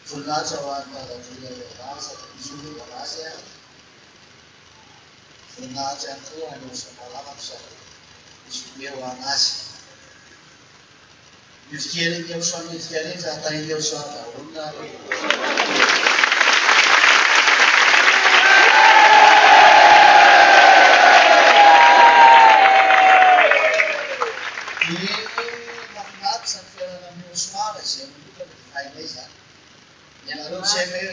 Voninahitra ho an'ny Madagasikara sady misolo azy a. Voninahitra ihany koa an'osy malalaka sady misolo ho anazy. Midikely eo soa midika rehetra atahiny eo soa daholo mahafinaritra samy fiainana amin'ny somara izay manokana dia hainay zany. Ianareo tsy hainay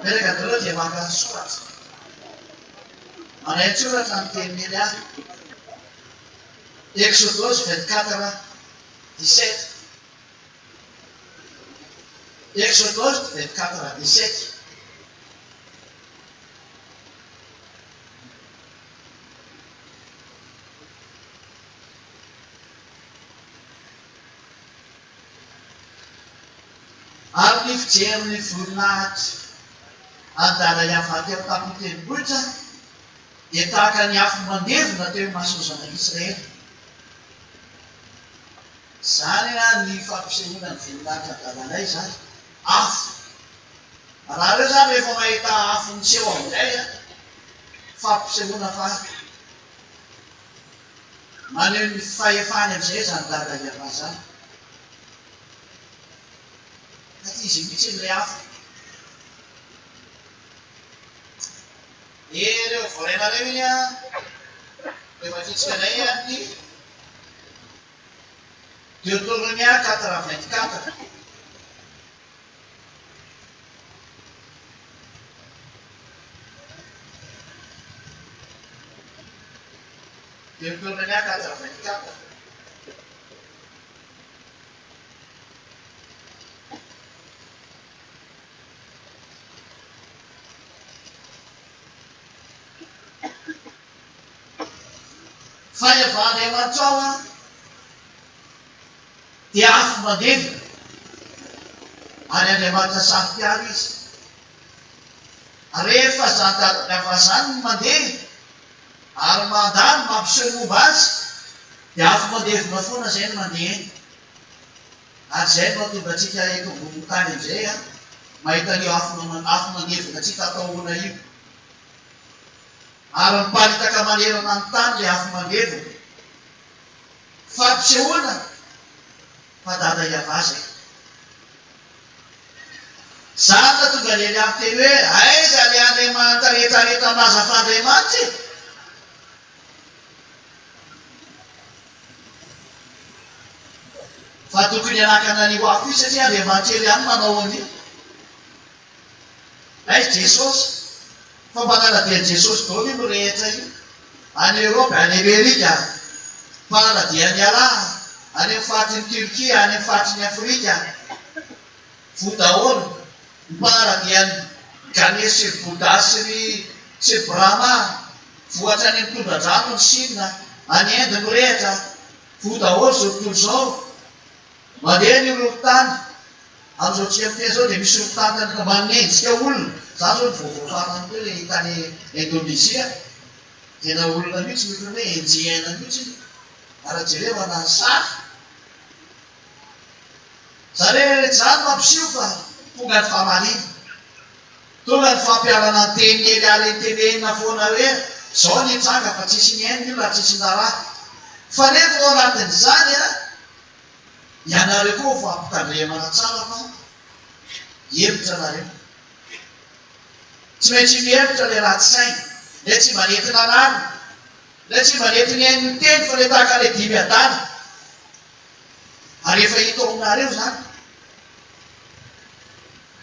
meraka daholo dia maka soratra. Manay soratra ny tenin'iny ahy. Exodus 24:17. Exodus 24:17. Ary ny fijerin'ny voninahitra andala hiavaka eo tamin'ny tendrombohitra dia tahaka ny afo mandevona teo masozana Israely. Zany ny fampisehoana ny voninahitra dalanay zany afo. Raha reo zany rehefa mahita afo miseho amin'izay fampisehoana fa maneho ny fahefany amin'izay zany dala hiava zany. Izy mihitsy ilay afo. Reo vorenareo iny rehefa fitsika nay ny Deutéronomie 4:24. Deutéronomie 4:24. Fahevan'Andriamanitra ao dia afo mandevona ary Andriamanitra samy mpiaro izy. Rehefa zandadiny ava zany no mandeha ary mandany mampiseho momba azy dia afo mandevona foana zay no mandeha. Ary zay no mahatonga antsika eto ambony tany amizay mahita an'io afo mandevona antsika atahoana io. Ary miparitaka manerana ny tany le afo mandevona. Fampisehoana fa dada hiava zay. Zany na tonga lely amin'ny teny hoe aiza le Andriamanitra rehetrarehetra nazafandriamanitra. Fa tokony hanakana an'io afo io satria Andriamanitra ery ihany manao an'io. Aiza Jesosy? Fa mba naladia Jesosy daholo io no rehetra io. Any Europe, any Amerika, Paradis ny ala, any amin'ny fahatiny Turkia, any amin'ny fahatiny Afrika, vo daholo Paradis any Ganesy sy Bouddha sy Brahma, vohatra any amin'ny tondradrano ny Chine, any Inde no rehatra, vo daholo zao tontolo zao. Mandeha ny orohon-tany. Amin'izao tsy amin'ny teny zao dia misy orohon-tany manenjika olona. Zany zao ny vaovao farany teo le tany Indonezia. Tena olona mihitsy mihitsy hoe enjehana mihitsy. Ara-jereo manano sary. Zany zany mampiseho fa tonga ny fahamarina. Tonga ny fampiarana ny teny ely ala tenenina foana hoe zao ny tranga fa tsisy ny hainy io raha tsisy nara. Fa nefa ao anatin'izany ianareo koa fa ampitandremana tsara fa hevitra nareo. Tsy maintsy mihevitra le raha tsy saina. Le tsy mba nentina rano. Le tsy mba nentina hainy teny fa le tahaka le dimy adana. Ary efa hita aminareo zany.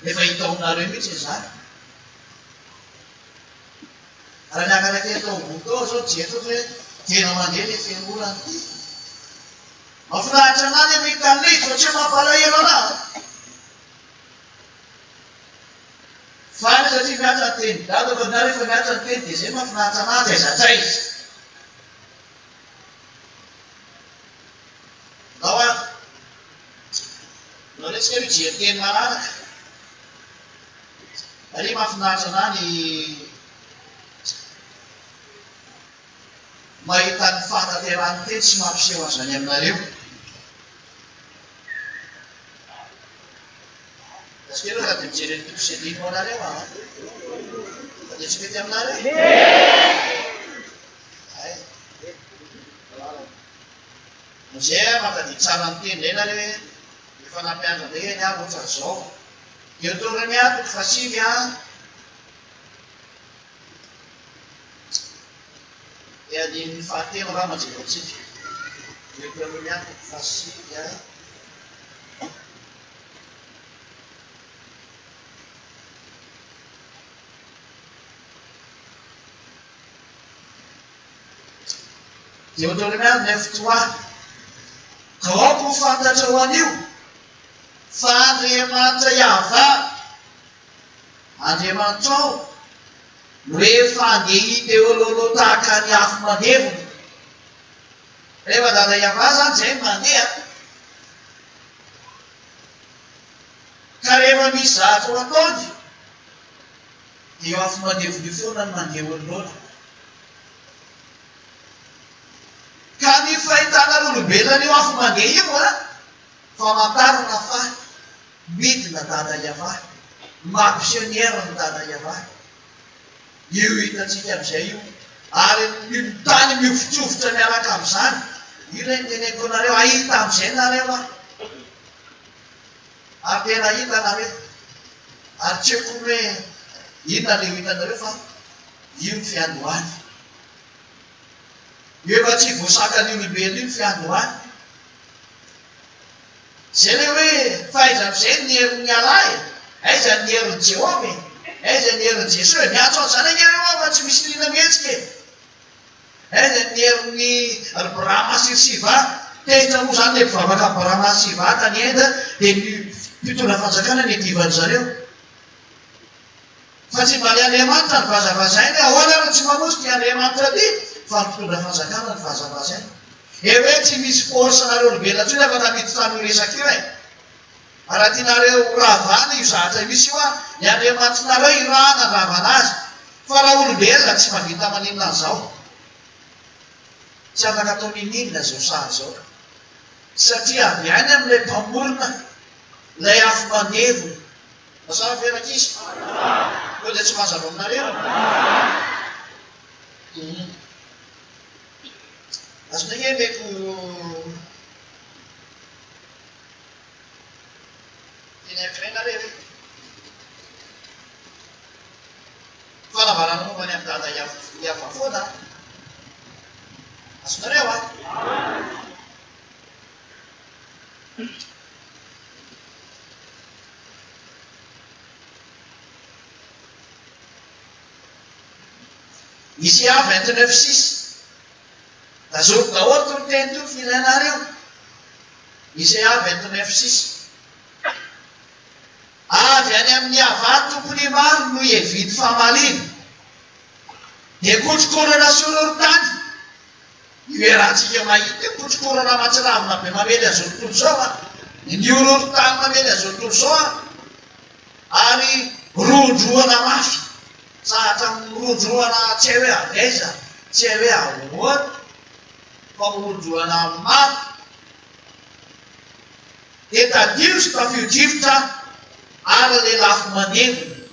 Efa hita aminareo mihitsy zany. Raha niakaraka eto ambony tao zao jeto hoe tena mandeha le fiangonana ity. Mahafinaritra an'any mahita an'ilay izy fa tsy mampalahelo anahy. Fa ny satria miatra ny teny dada fa na rehefa miatra ny teny dia zay mahafinaritra anazy aiza izy. Ao resika io jery teny manaraka. Ary mahafinaritra anany mahita ny fahatanterahany teny sy mampiseho azy any aminareo. Atsika raha dia mijery ny tokosedinao anareo a. Dia tsy mety aminareo. Ay. Amizay mankady tsara ny teny indray nareo hoe efa nampianatra indray eny a ohatra zao. Eo taorany a toko fasivy a. Dia ny fahatelo raha manjeva atsika. Eo taorany a toko fasivy a. Eo taorany a 9 kaoko ho fantatra ho an'io fa Andriamanitra Yahva Andriamanitra ao rehefa andeha hita eo alohaloha tahaka ny afo manevina. Rehefa dada Yahva zany zay mandeha ka rehefa misy zavatra ho ataony dia eo afo manevina io foana ny mandeha eo alohana. Ka ny fahitan'olombelona io afo mandeha io a famantarana fa midina dada Yahva, mampisionera ny dada Yahva. Io hitantsika amin'izay io ary ny tany miofotsofotra miaraka amin'izany. Io ilay teneniko anareo ahita amin'izay nareo a. Ary tena hita nareo. Ary tsy haiko hoe inona le hitanareo fa io ny fiandohany. Io efa tsy voasakany olombelona io ny fiandohany. Zay le hoe fahaiza amin'izay ny herin'ny alahy, aiza ny herin'ny Jehova, aiza ny herin'ny Jesosy, miantso an'izany ianareo fa tsy misy lina mihetsika. Aiza ny herin'ny Abrahama sy Siva, tehitra moa zany le mpivavaka Abrahama sy Siva tany enda dia ny mpitondra fanjakana ny divan'ny zareo. Fa tsy mba ny Andriamanitra ny vazavazainy, ahoana raha tsy manosika ny Andriamanitra ty fa mpitondra fanjakana ny vazavazainy. Hoe tsy misy force-nareo olombelona intsony afaka miditra amin'ny resaka io e. Raha tianareo ravana io zavatra misy io a, ny Andriamanitrareo irahana ravana azy. Fa raha olombelona tsy mahavita maninona an'izao. Tsy afaka atao mininona zao sary zao. Satria avy any amin'ilay mpamorona, ilay afo manevina. Mazava ve rakisa? Koa dia tsy mazava aminareo. Azonay meko teny ankirenareo fanavarana momba ny amin'ny dada Yahva foana. Azonareo a. Isaia 29:6 Tazoko daholo tony teny tony firenareo. Isaia 29:6 avy any amin'ny Yahva tompony maro no hividy fahamalina dia kotrokorana sy horohorontany. Io rahantsika mahita io kotrokorana matsiravina be mamely an'izao tontolo izao a, ny horohorontany mamely an'izao tontolo izao a, ary rondroana mafy. Sahatra mirondroana tsy hoe aveza, tsy hoe ahoana, fa mirondroana mafy. Dia tadio sy tafio-drivotra ary le lafo manevina.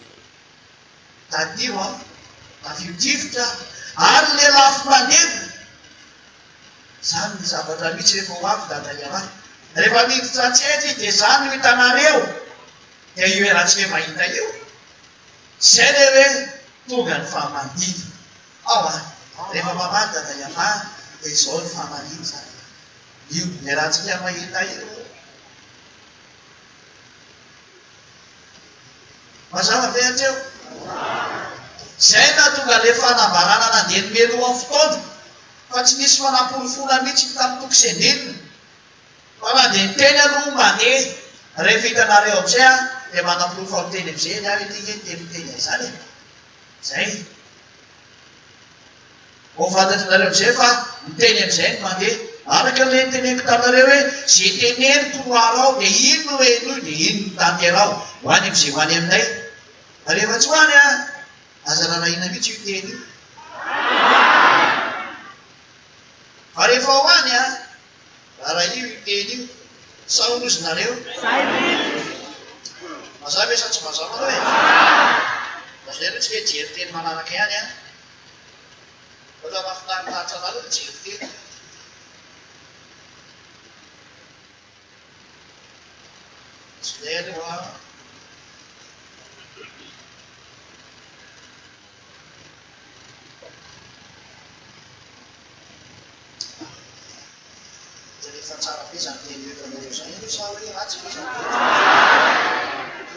Tadio a, tafio-drivotra ary le lafo manevina. Zany ny zavatra mihitsy rehefa ho avy dada Yahva. Rehefa miditra tsetsy dia zany no hitanareo. Dia io rahantsika mahita io. Zay le hoe tonga ny fahamandiana. Ao a, rehefa mamaly dada Yahva dia izao ny fahamandiana zany. Io le rahantsika mahita io. Mazava ve atreo? Zay na tonga le fanambarana nandeha nomelo amin'ny fotoana. Fa tsy nisy manam-polofona mihitsy tamin'ny tokosedinina. Fa na dia niteny aloha mandeha. Rehefa hitanareo amin'izay a dia manam-polofo amin'ny teny amin'izay ny ary teny miteny izany. Zay. Ho fantatrinareo amin'izay fa miteny amin'izay ny mandeha. Araka ilay teneniko taminareo hoe zay teneniko no arao dia ino no heno dia ino no tanterao. Ho any amin'izay ho any aminay. Rehefa tsy ho any a, aza rarahina mihitsy io teny io. Fa rehefa ho any a, raha io teny io. Sa honozinareo? mazava sa tsy mazava hoe mazava tsy hoe jery teny manaraka ihany a ohatra mahafinaritra anareo ny jery teny tsy zay aleo a rehefa tsara be zany teny rehefa nareo zany io sa hoe ratsy ve zany teny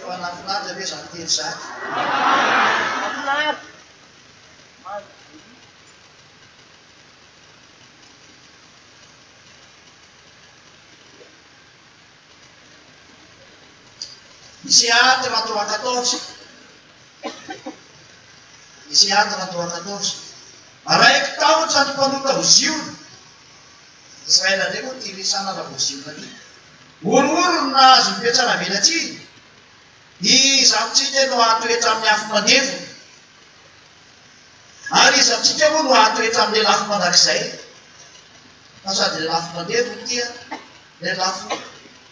fa nafinaritra ve zany teny zany misy ady ratoa 14 misy ady ratoa 14 araiky tahotra ny mpanota ho ziona Israela ndray moa ty resana raha voziona ty orooro na azo mipetrana velatsy izy amintsika no atoetra amin'ny afo mandevo ary izy amintsika moa no atoetra amin'le lafo mandrakizay fa sady le lafo mandevo tia le lafo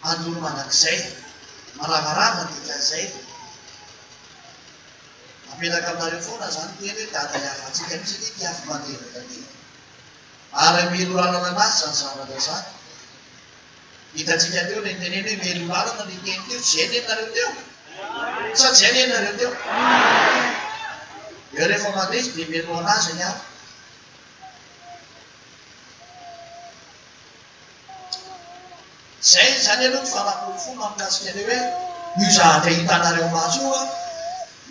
andoro mandrakizay maravarava tika zay apetaka aminareo foana zany teny hoe dada iafatsika misy ty ty afo mandevo ty ary melo lalana anazy zany zavatra zany hitatsika teo le teneny hoe melo lalana le teny teo zay nenareo teo sa tsy zay nenareo teo eo rehefa mandeha izy de melo anazy ny afo zay zany aloha ny fanapolofona mikasika le hoe io zahatra hitanareo maso io a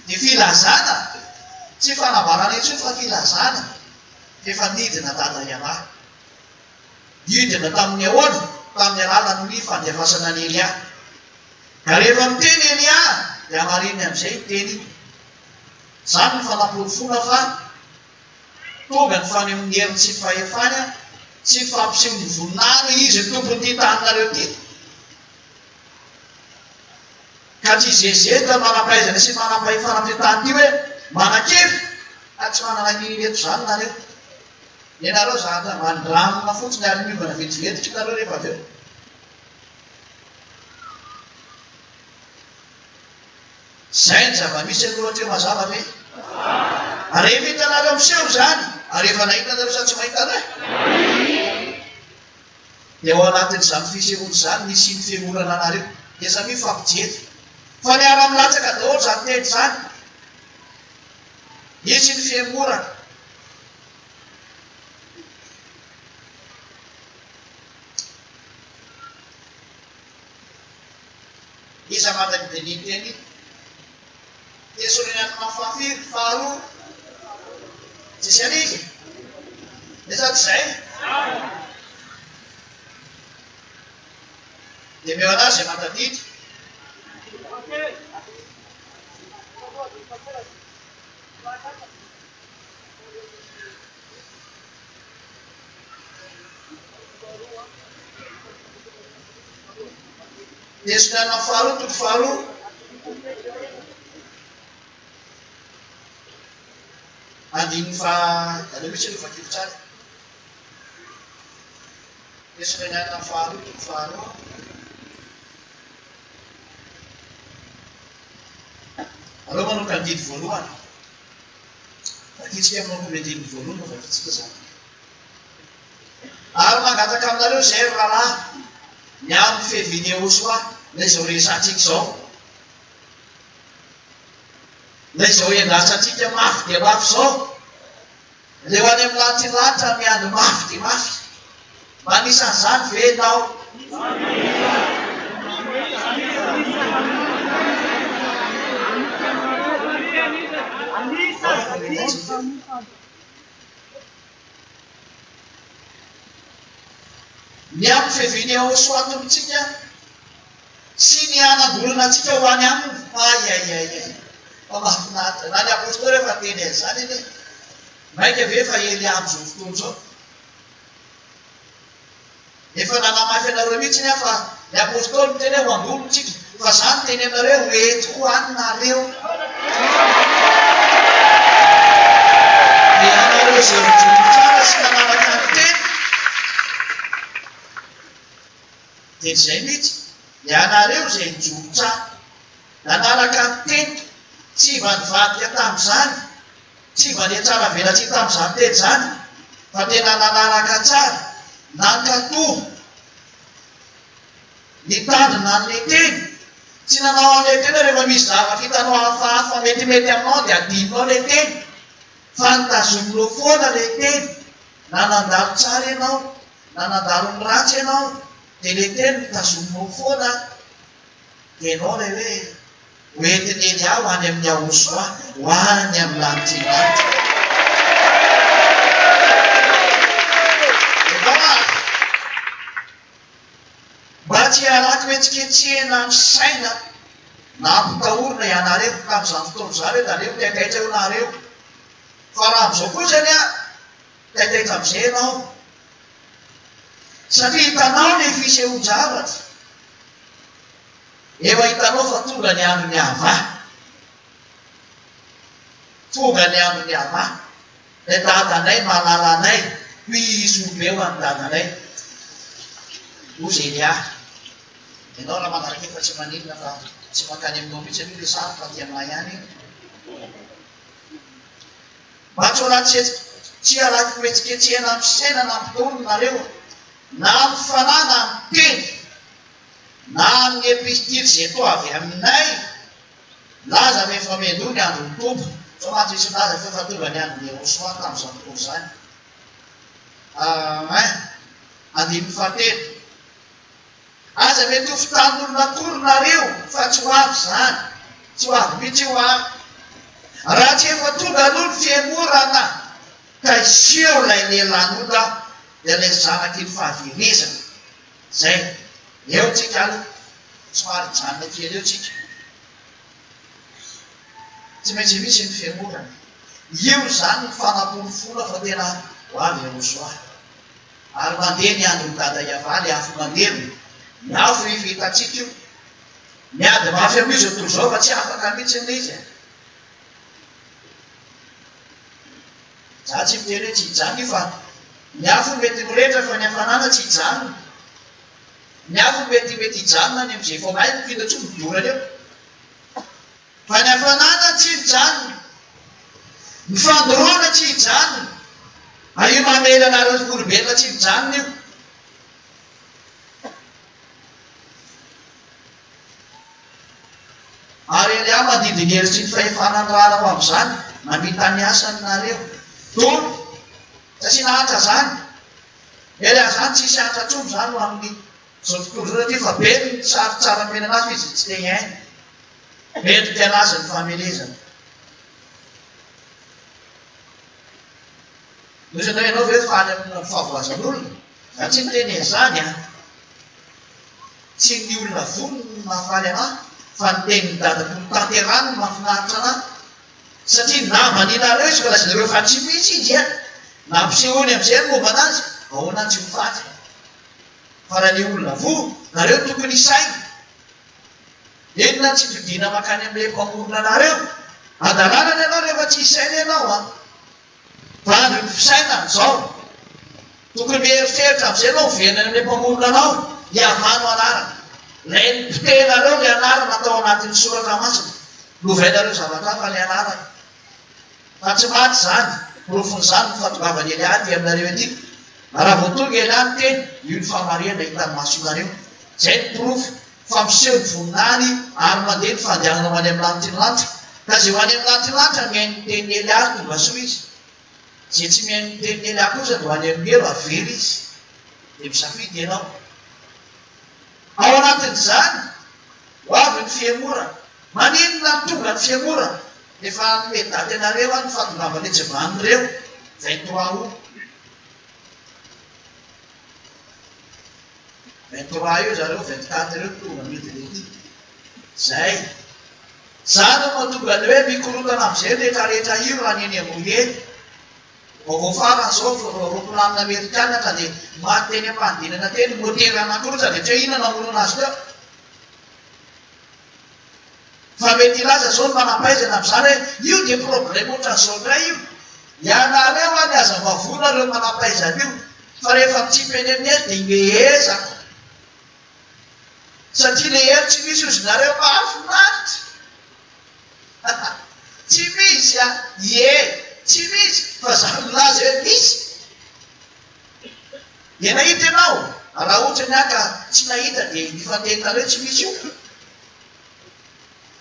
de filazana tsy fanavarana itsy fa filazana efa nidina dada ianahy nidina tamin'ny ahoana tamin'ny alalany ny fandefasana ny Elia ka rehefa miteny Elia de amariny am'izay teny zany ny fanapolofona fa tonga ny fanehoan'ny herin'ny tsy fahefanya tsy fampiseho ny voninahitra izy ny tompony ty taninareo ty ka tsy zezeta manampaizana sy manapahefana ty tany ty hoe manakely a tsy manana nireto zany nareo ianareo zahatra mandramina fotsiny ary miovana vetivetika nareo rehefa avy eo zay ny zava-misy alohatry eo mazava ve rehefa hitanareo miseho zany ary efa nahitanareo sa tsy mahitana de ao anatin' zany fisehony zany misy ny fiemorana anareo de samy fampijery fa ny ara milatsaka daholo zany teny zany misy ny fiemorana iza mata ny deniny teny tesoleny any mafafiry faharoa tsisy anizy de sa tsy zay de meo anazy matadity tesonana faharoa toko faharoa andiny fa aleo misy aloha vakiko tsara tesonana faharoa toko faharoa aleo manoka andiny voalohany vakitsika manoko me andiny voalohany no vakitsika zany ary mangataka aminareo zay rahalahy ny amin'ny fehviny oso a la izao resatsika zao la izao endasatsika mafy de mafy zao leo any amin'ny lanitsy lanitra miandro mafy de mafy manisan'izany ve nao ny amin'ny fehviny oso atomitsika sy ny anadolana atsika ho any aminy ayayayay fa mahafinaritra na ny apôstôly efa teny zany eny maika ve fa Elia am'izao fotoana zao efa nanamafy anareo mihitsy ny fa ny apôstôly miteny hoe ho andolontsika fa zany teny anareo ety ho anynareo de anareo zay mijono tsara sy nanaraka ny teny de zay mihitsy de anareo zay mijono tsara nanaraka ny teny tsy vanivadika tamin'izany, tsy vane tsara velatsy tamin'izany teny zany, fa tena nanaraka tsara nankatoha nitandrina an'le teny, tsy nanao an'le tena rehefa misy zavatra hitanao hafahafa metimety aminao dia adinonao le teny, fa nitazominao foana le teny, nanandalo tsara ianao, nanandalo ny ratsy ianao, dia le teny nitazominao foana, dia ianao le hoe hoentineny aho ho any amin'ny ahosoa, ho any amin'ny lanitsy lanitra. Mba tsy halaky metsiketsehana ny saina na ampitahorina ianareo tamin'izany fotoana izany hoe dareo taitaitra eo nareo, fa raha amin'izao kosa a taitaitra amin'izay ianao, satria hitanao le fisehon-javatra, efa hitanao fa tonga ny andro ny avahy, tonga ny andro ny avahy, le dadanay malala anay, hoizy eo any dadanay, ozy eny ahy. Ianao raha manaraka efa tsy maninona fa tsy mankany aminao mihitsy aloha le sary fa ty aminay ihany io. Mba tsy halaky tsy halaky metsiketsehana amin'ny saina na ampitahorina nareo, na amin'ny fanahy na amin'ny teny, na amin'ny epistily zay toa avy aminay, laza fa efa mendoa ny andro ny tompo, so matsy isy laza fa efa tonga ny andro ny ahosoa tamin'izany fotoana izany. Andimy fahatelo. Aza mety ho fitan'olona akory nareo fa tsy ho avy zany, tsy ho avy mihitsy ho avy. Raha tsy efa tonga aloha ny fiangonana ka iseho ilay lehilahin'olona dia ilay zanaky ny fahaverezana. Zay, eo tsika aloha, somary janona kely eo tsika. Tsy maintsy misy ny fiangonana. Io zany ny fanampony fola fa tena ho avy ahosoa. Ary mandeha ny andro ny dada iavaly afo mandeha. Ny afo rehefa hitatsika io, miady mafy amin'izy tontolo izao fa tsy afaka mihitsy ny izy. Za tsy miteny hoe tsy hijano io fa ny afo mety mirehitra fa ny hafanana tsy hijano. Ny afo mety hijanona any amin'izay efa may mipinda tsy midorana eo. Fa ny hafanana tsy hijano, ny fandoroana tsy hijano, io mamela anareo olombelona tsy hijano io. Ary ny aho mandidiny heritry ny fahefanany rarao amin'izany, mamita ny asany nareo. Tolo, tsy asina hatra zany. Ely zany tsisy hatra tsony zany ho amin'ny zao tontolo zao satria fa be ny sary tsara menana azy izy tsy te hiaina. Mendrika anazy ny famelezana. Misy anao ianao ve faly amin'ny fahavoazan'olona? Za tsy niteny zany tsy ny olona vonona mahafaly anahy, fa ny tenin'ny dadako ny tanterany mahafinaritra anahy. Satria naman'inareo izy ka lazinareo fa tsy misy izy na ampisehoany amin'izay ny momba anazy, ahoana tsy ho faty. Fa raha ny olona vo, nareo tokony isaina. Enona tsy fidina makany amin'ilay mpamorona anareo, adalanana ianao rehefa tsy isaina ianao fa andro ny fisaina zao. Tokony mieritreritra amin'izay anao venany amin'ilay mpamorona anao, hiavano anarana. Lay ny pitenareo le anarana atao anatin'ny soratra masina, lovainareo zavatra hafa le anarana. Fa tsy maty zany, profon'izany ny fatongavany Eliady aminareo ety. Raha vao tonga Eliady teny, io ny famarihana hitan'ny masonareo. Zay ny profo fa miseho ny voninany ary mandeha ny fandehanana ho any amin'ny lanitry ny lanitra. Ka zay ho any amin'ny lanitry ny lanitra mihaino ny tenin'ny Eliady no masoa izy. Zay tsy mihaino ny tenin'ny Eliady kosa dia ho any amin'ny elo avery izy. Dia misafidy ianao. Ao anatin'izany, ho avy ny fiangonana. Maninona ny tonga ny fiangonana? Efa nomedady anareo ny fatongavany Jevanireo, 23 août. 23 io zareo 24 ireo tonga mety rety. Zay. Zany mahatonga ny hoe mikorotana amin'izay rehetrarehetra io raha ny eny ambony eny. Vaovao farany zao roapolamin'ny Amerikana ka dia maty teny am-pandinana teny motera anankiroa dia tsy inona namono anazy teo. Fa mety ilaza zao ny manampaizana amin'izany hoe io dia problème ohatran'izao indray io. Ianareo any aza vavona ireo manampaizana io, fa rehefa mitsipeny amin'ny hery dia ingehezako. Satria le hery tsy misy ozy nareo mahafinaritra. Tsy misy a, tsy misy fa za milaza hoe misy. De nahita ianao, raha ohatra ny aka tsy nahita de nifantentareo tsy misy io.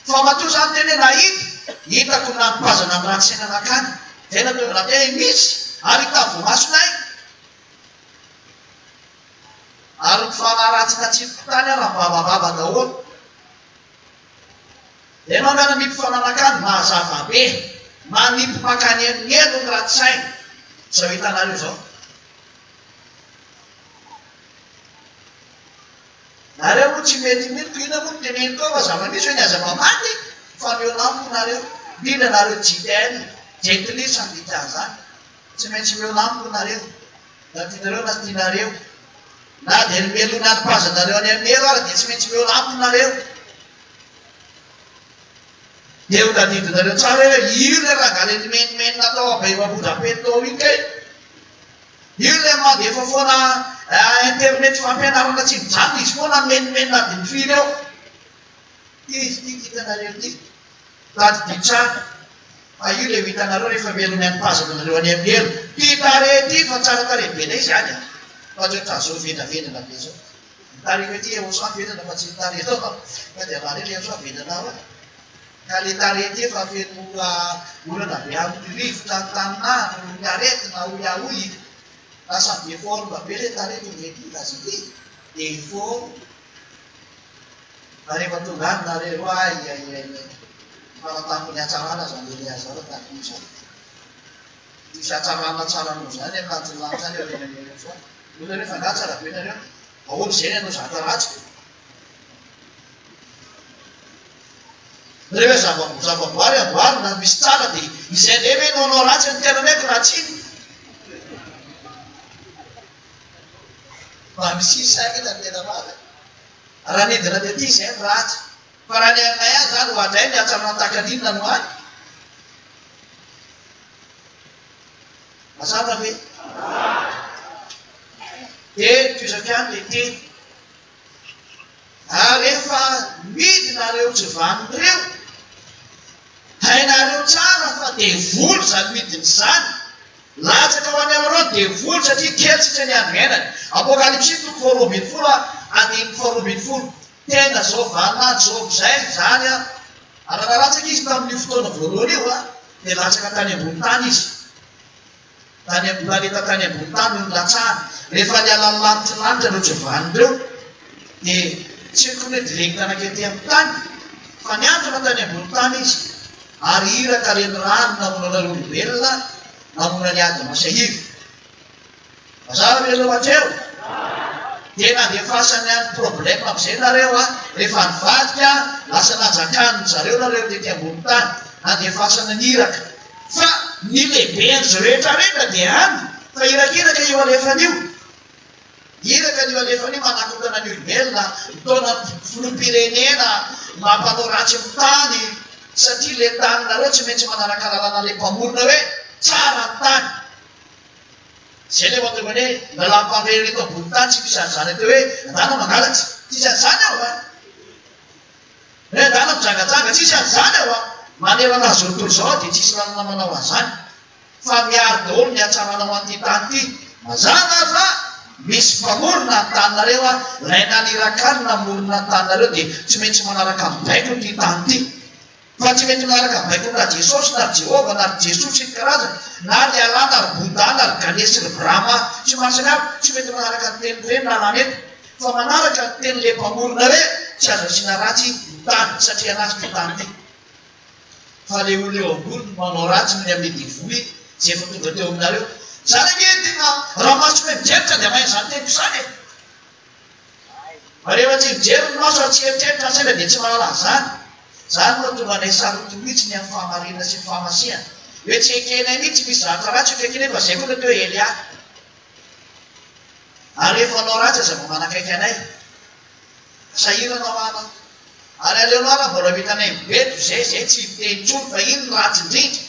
Fa matoa zany tena hoe nahita, hitako nampazana amin'ny raha tsy sainanakany. Tena tonga na tena misy, ary hitavo masonay. Ary mifanaratsina tsipotany raha mbabababa daholo. De anao ngana mimpifananakany mazava be, manipy makany amin'ny elo ny raha tsy saina. Zao hitanareo zao. Nareo moa tsy mety miloko ina moa de mety koa fa zava-misy hoe ny aza mamaty fa mionampo nareo. Indrindra nareo JTN, Gentlis andika zany. Tsy maintsy mionampo nareo. Na tianareo na tianareo. Na de melona alipazanareo any amin'ny elo ary de tsy maintsy mionampo nareo. De ho tadidinareo tsara hoe io le raha galeny menimeny natao abaivabodapetao iny kay. Io le mandefa foana internet fampianarana tsy mijanona izy foana menimeny na de mifily eo. Izy ty hitanareo ty. Tadidy tsara. Fa io le hitanareo rehefa melony alipazanareo any amin'ny elo. Ty tare ty fa tsara tare be lay zany a. Fa tsy ta zao venavenana be zao. Tare hoe ty eo sa venana fa tsy tare tao. Fa de mare le eo sa venana ao. Ka le tare ty fa feno olana be amin'ny rivotra taninandro, ny aretina, oyahoy. Lasa be forme be le tare ty mety lasa ty. De forme. Rehefa tonga any nareo ay. Fanatampo ny hatsarana zany le azara tahaka izany. Misy hatsarana tsara no zany anatin'ny lany zany eo renanareo zany. Io rehefa nga tsara be nareo. Ahoana izay ianao zaka ratsy. Rehefa zavaboary amboary na misy tsara de izay le hoe nanao ratsy ny tena meko ratsy iny. Fa misy saina tena marina. Raha nidina de ty izay ny ratsy. Fa raha ny aminay any zany ho adray ny hatsarana takaninona no any. Mazava ve? De toizakany le teny. Rehefa midinareo tsy vanin'ireo, hainareo tsara fa de voly zany midiny zany. Latsaka ho any aminareo de voly satria kely sitra ny androenany. Apokalipsy toko faharoambin'ny folo andiny faharoambin'ny folo. Tena zao vaninandro zao zay zany a. Raha nalatsaka izy tamin'ny fotoana voalohany io a, de latsaka tany ambony tany izy. Planeta tany ambony tany no latsahany. Rehefa ny alan'ny lanitra lanitra no tsy vanin'ireo, de tsy ko hoe diregny tanakety amin'ny tany. Fa niantona tany ambony tany izy. Ary iraka reny rano namonana olombelona, namona ny ady masahivy. Mazava melo hatreo. Tena andefasany any problème am'izay nareo a. Rehefa nivadika lasa nanjakany zareo nareo tety ambony tany. Andefasana ny iraka. Fa ny lehiben'zy rehetra rehetra de any. Fa irakiraka io alefan'io. Iraka ny alefan'io manakotana ny olombelona, mitona filoham-pirenena, mampanao ratsy amin'ny tany. Satria le tany nareo tsy maintsy manaraka lalàna le mpamorona hoe tsara ny tany. Zay le mahatonga hoe lalam-pandeha eto ambony tany tsy misy an'izany atao hoe andana mangalatsy. Tsisy an'izany ao a. Hoe andana mijangajanga tsisy an'izany ao a. Manerana azy tontolo zao de tsisy lalana manao an'izany. Fa miaro daholo ny hatsarana ho an'ity tany ity. Mazava fa misy mpamorona ny tanynareo a. Lay naniraka ny namorona ny tanynareo de tsy maintsy manaraka mibaiko ty tany ity. Fa tsy maintsy manaraka mibaiko na Jesosy na Jehova na Jesosy ny karazany. Na le alana ary Bouddha na ry Ganesy ry Brahma tsy masakafo. Tsy mety manaraka ny teny ireny na lamety. Fa manaraka ny teny le mpamorona hoe tsy azo asiana ratsy ny tany satria anazy ty tany ity. Fa le olo eo ambony manao ratsy ny amin'ny divoly zay efa tonga teo aminareo. Zany ake tena raha maso hoe mijeritra de mahay zany teko zany e. Rehefa tsy mijery ny maso tsy eritreritra saina de tsy mahalala zany. Zany no tonga anay saroto mihitsy ny amin'ny fahamarina sy ny fahamasihana. Hoe tsy ekenay mihitsy misy zavatra ratsy ho ekenay fa zay koa teo Elia. Ary rehefa anao ratsy aza mba manakaiky anay. Sahirana mana. Ary aleonao raha mbola vitanay mibeto zay tsy miteny tsony fa iny ratsy indrindra.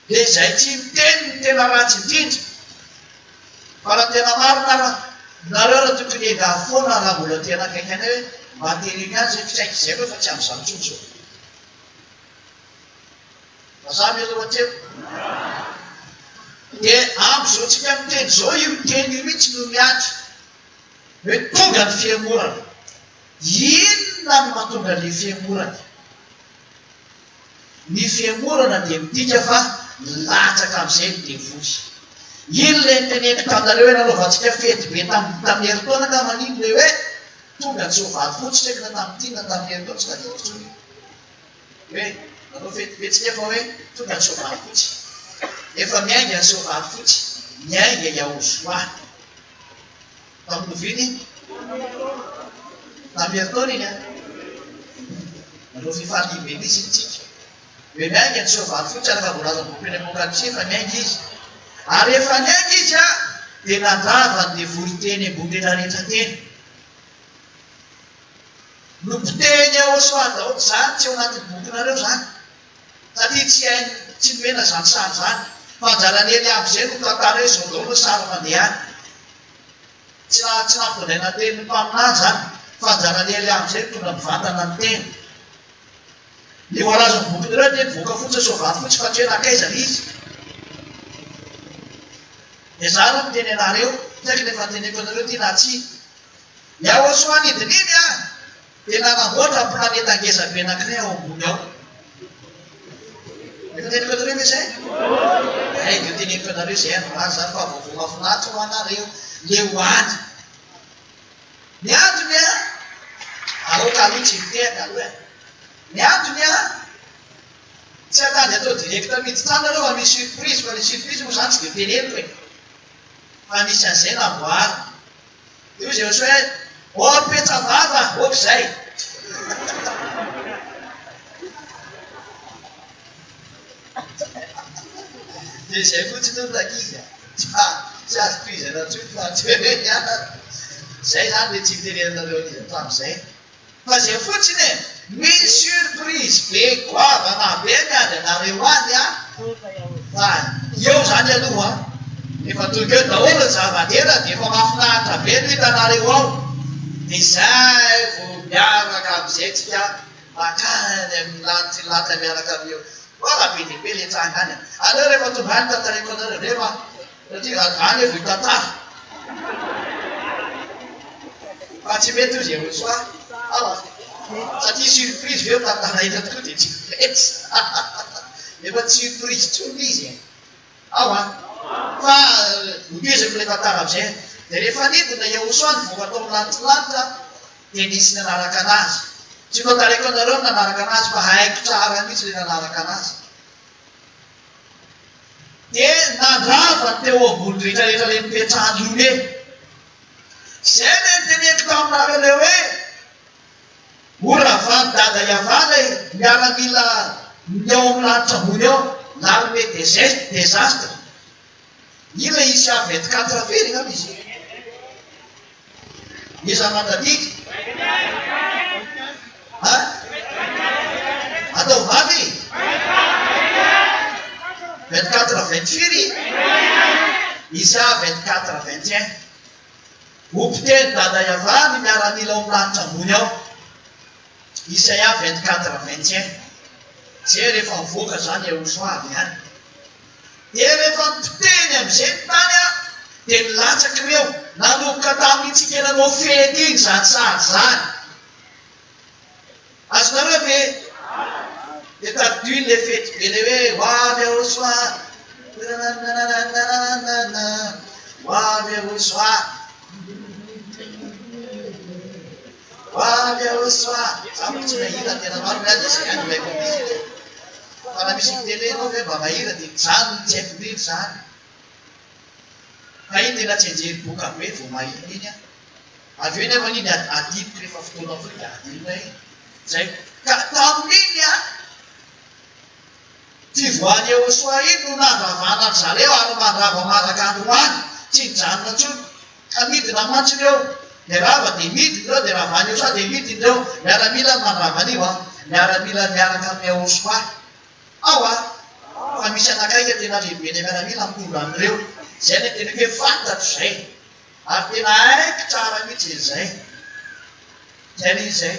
De zay tsy miteny ny tena ratsy indrindra. Fa raha tena marina raha nareo raha tokony ega foana raha mbola tena akaiky anay hoe mba teriny azy zay fisaika zay koa fa tsy am'izany tsotso. Mazava alohateo. Dia amin'izao tsika miteny zao io teny io mihitsy no miatra hoe tonga ny fiamorana. Inona no mahatonga ny fiamorana? Ny fiamorana dia midika fa latsaka amin'izay ny devoly. Iny le teneniko taminareo hoe nanaovantsika fety be tamin'ny herintaona ka manino le hoe tonga ny soavaly fotsy tsaiko na tamin'ity na tamin'ny herintaona tsy kadiko tsony. Hoe nanao fety be tsika fa hoe tonga ny soavaly fotsy. Efa miainga ny soavaly fotsy, miainga Yahosoa. Tamin'ny noviny tamin'ny herintaona iny a. Nanao fifaliam-be misy itsika. Hoe miainga ny soavaly fotsy ary favorazan'ny boky ny Apokalipsy fa miainga izy. Ary efa miainga izy a dia nandrava ny devoly teny ambony rehetrarehetra teny. Nopoteny Yahosoa daholo zany tsy ao anatin'ny bokinareo zany. Satria tsy nomena zany sary zany. Fanjarany Eliab izay no tantara hoe izao daholo sary mandehany. Tsy nampitondraina teny mpaminany zany. Fanjarany Eliab izay no tonga mivantana ny teny. Ny voalazon'ny bokinareo dia nivoaka fotsiny soavaly fotsy fa tsy hoe nakaizana izy. Dia zany no miteny anareo, saika rehefa teneko anareo ty na tsy. Yahosoa nidininy a dia nanamboatra ny planeta ngezabe anankiray ao ambony ao. Efa teneko anareo ve izay? Haingo teneko anareo izay androany zany fa vaovao mahafinaritra ho anareo le hoany. Ny antony a aroka aloha tsy mitehaka aloha e. Ny antony a tsy atady atao direkta miditra nareo fa misy surprise, fa le surprise moa zany tsy dia teneniko e. Fa misy an'izay namboary. Io izay ohatry hoe opetra vava ohatr'izay. Dia izay fotsiny no takizy a. Tsy azo tohizana tsony fa tsy hoe niana. Izay zany le tsy hiterenareo izy hatramin'izay. Fa izay fotsiny e, misy surprise be goavana be miady anareo any a. Fa eo zany aloha efa tonga eo daholo ny zava-dera dia efa mahafinaritra be no hitanareo ao. Dia izay vao miaraka amin'izay tsika makany amin'ny lanitra latra miaraka amin'io. Wala be dia be le tranga any. Aleo rehefa tonga any tantareko anareo rehefa satria any evo hitantara. Fa tsy mety izy Yahosoa. Satria surprise veo tantaraina tokoa dia tsy mety. Efa tsy surprise tsony izy e. Fa nibezako ilay tantara amin'izay. Dia rehefa nidina Yahosoa nivoaka tao amin'ny lanitra dia nisy nanaraka anazy. Tsy tantareko anareo nanaraka anazy fa haiko tsara mihitsy ilay nanaraka anazy. Dia nandrava teo ambony rehetrarehetra ilay mipetrahany lome. Izay le teneniko taminareo le hoe ora avany dada iavana miaramila ny ao amin'ny lanitra ambony ao l'armée des désastres. Io le Isaia 24 very ngamba izy. Iza mandadika. Atao vavy 24-24. Isaia 24-21. Ompiteny dada iavany miaramila ao amin'ny lanitra ambony ao. Isaia 24-21. Zay rehefa mivoaka zany Yahosoa avy ihany. Dia rehefa miteny amin'izay ny tany a dia nilatsaky ireo nanomboka tamin'itsika nanao fety iny zany sary zany. Azonareo ve? Dia tadiny le fety be le hoe hoavy Yahosoa. Hoavy Yahosoa. Hoavy Yahosoa. Samy tsy mahira tena maro miady izay any maiko amin'izy. Fa na misy tele anao hoe mba mahira dia zany tsy haiko indrindra zany. Fa iny tena tsy anjery boka be vao mahira iny a. Avy eo nefa iny adiliko rehefa fotoana foy dia adilina iny. Zay ka tamin'iny a fivoahany Yahosoa iny no nandravana an zareo ary mandrava maraka androany. Tsy nijanona intsony. Ka midina mantsiny eo. Dia rava dia midina ireo dia ravany Yahosoa dia midina ireo. Miaramila ny mandrava an'io a. Miaramila miaraka amin'ny Yahosoa. Fa misy anakaiky tena lehibe ny miaramila mitondra an'ireo. Izay ny tena hoe fantatro izay. Ary tena haiko tsara mihitsy izay. Izay le izay.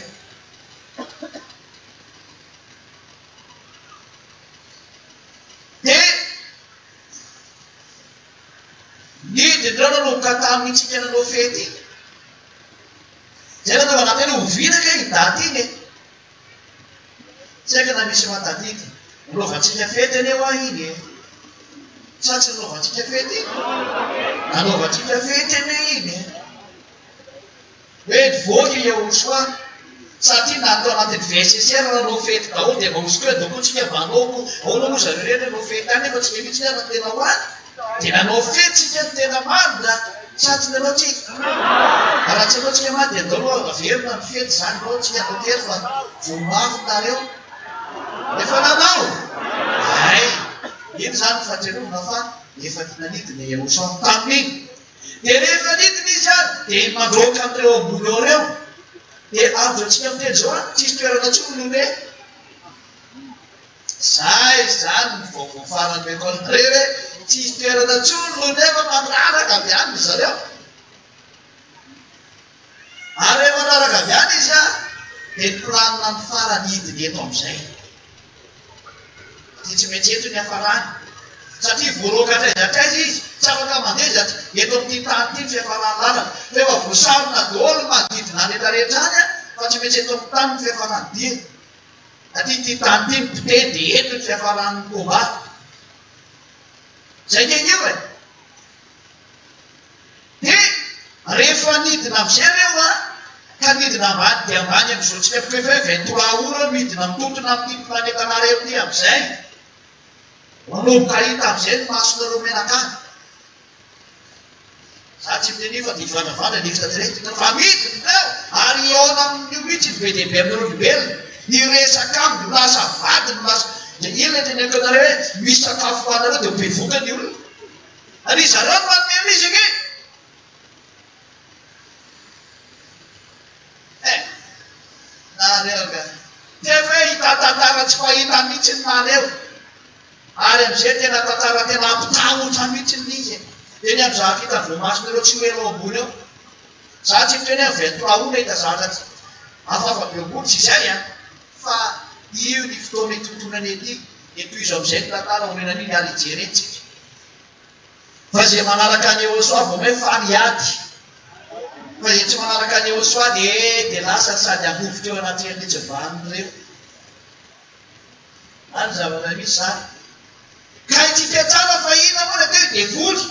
nidindrao nanomboka tamin'ntsika nanao fety iny zay nanao anateny hovinaka iny daty iny tsy haika na misy matadika nanaovantsika fety aneo a iny satsy nanaovantsika fety iny nanaovantsika fety ane iny hoe voky Yahosoa satria natao anatin'ny VCCR nanao fety daholo dia mahosy koa dokontsika manaoko ahoana moa zareo reny nanao fety any nefa tsika mihitsy ana tena hoany dia nanao fety tsika ny tena marina satsy nanao tsika raha tsy anao tsika maty dia daholo averina ny fety zany nao tsika atao tery fa vomafy nareo efa nanao ay iny zany fatrerovana fa efa nanidina Yahosoa tamin'iny dia rehefa nidina izy any dia mandroaka an'ireo ambony ao reo dia azo antsika amiteny zao a tsisy toerana tsony hoe zay zany ny vaovao farany mekoanareo hoe tsisy toerana tsony no nefa manaraka avy any zareo ary rehefa manaraka avy any izy a dia planina ny farany hidiny eto am'izay ty tsy maintsy eto ny hafarany satria voaroakatraizatraiza izy tsy afaka mandeha zaty eto amin'ity tany ty ny fiafarany lalana fefa voasarona daholo manodidina any rehetrarehetra any a fa tsy maintsy eto amin'ny tany ny fiafarany dia satria ty tany ty mipite dia eto ny fiafarany komba zay kegeo e dia rehefa nidina am'izay reo a ka nidina ambany dia ambany am'izao tsika pikefa hoe 23 ora midina mitotona amin'ity planetanareo ty am'izay manomboka hita am'izay ny masonareo menakany za tsy miteny fa divandravandra ny extraterrestre fa midiny teo ary eona amin'io mihitsy be dehibe amin'ireo olombelona ny resaka aminy no lasa vady no lasa dia ino le teneko anareo hoe misy sakafo hoanareo dia bevoka ny olona ary zareo no manome rizika nareo ka tefa hoe hitatantara tsy fahita mihitsy ny nareo ary am'izay tena tantara tena ampitahotra mihitsy nizy eny am'zaha fita voamasonareo tsy hoenao ambony eo za tsy miteny hoe 23 ona hita zatra tsy afafa be ambony tsy izay a fa io ny fotoana itontonany ety etoizo am'izay ny tantara orenan'iny ary ijerentsika fa zay manaraka any Yahosoa vao hoe faniady fa zay tsy manaraka any Yahosoa dia lasa sady amovitra eo anatin'ny tsivaniny reo any zavatra misy zany ka itsika tsara fa ina moa na teo devoly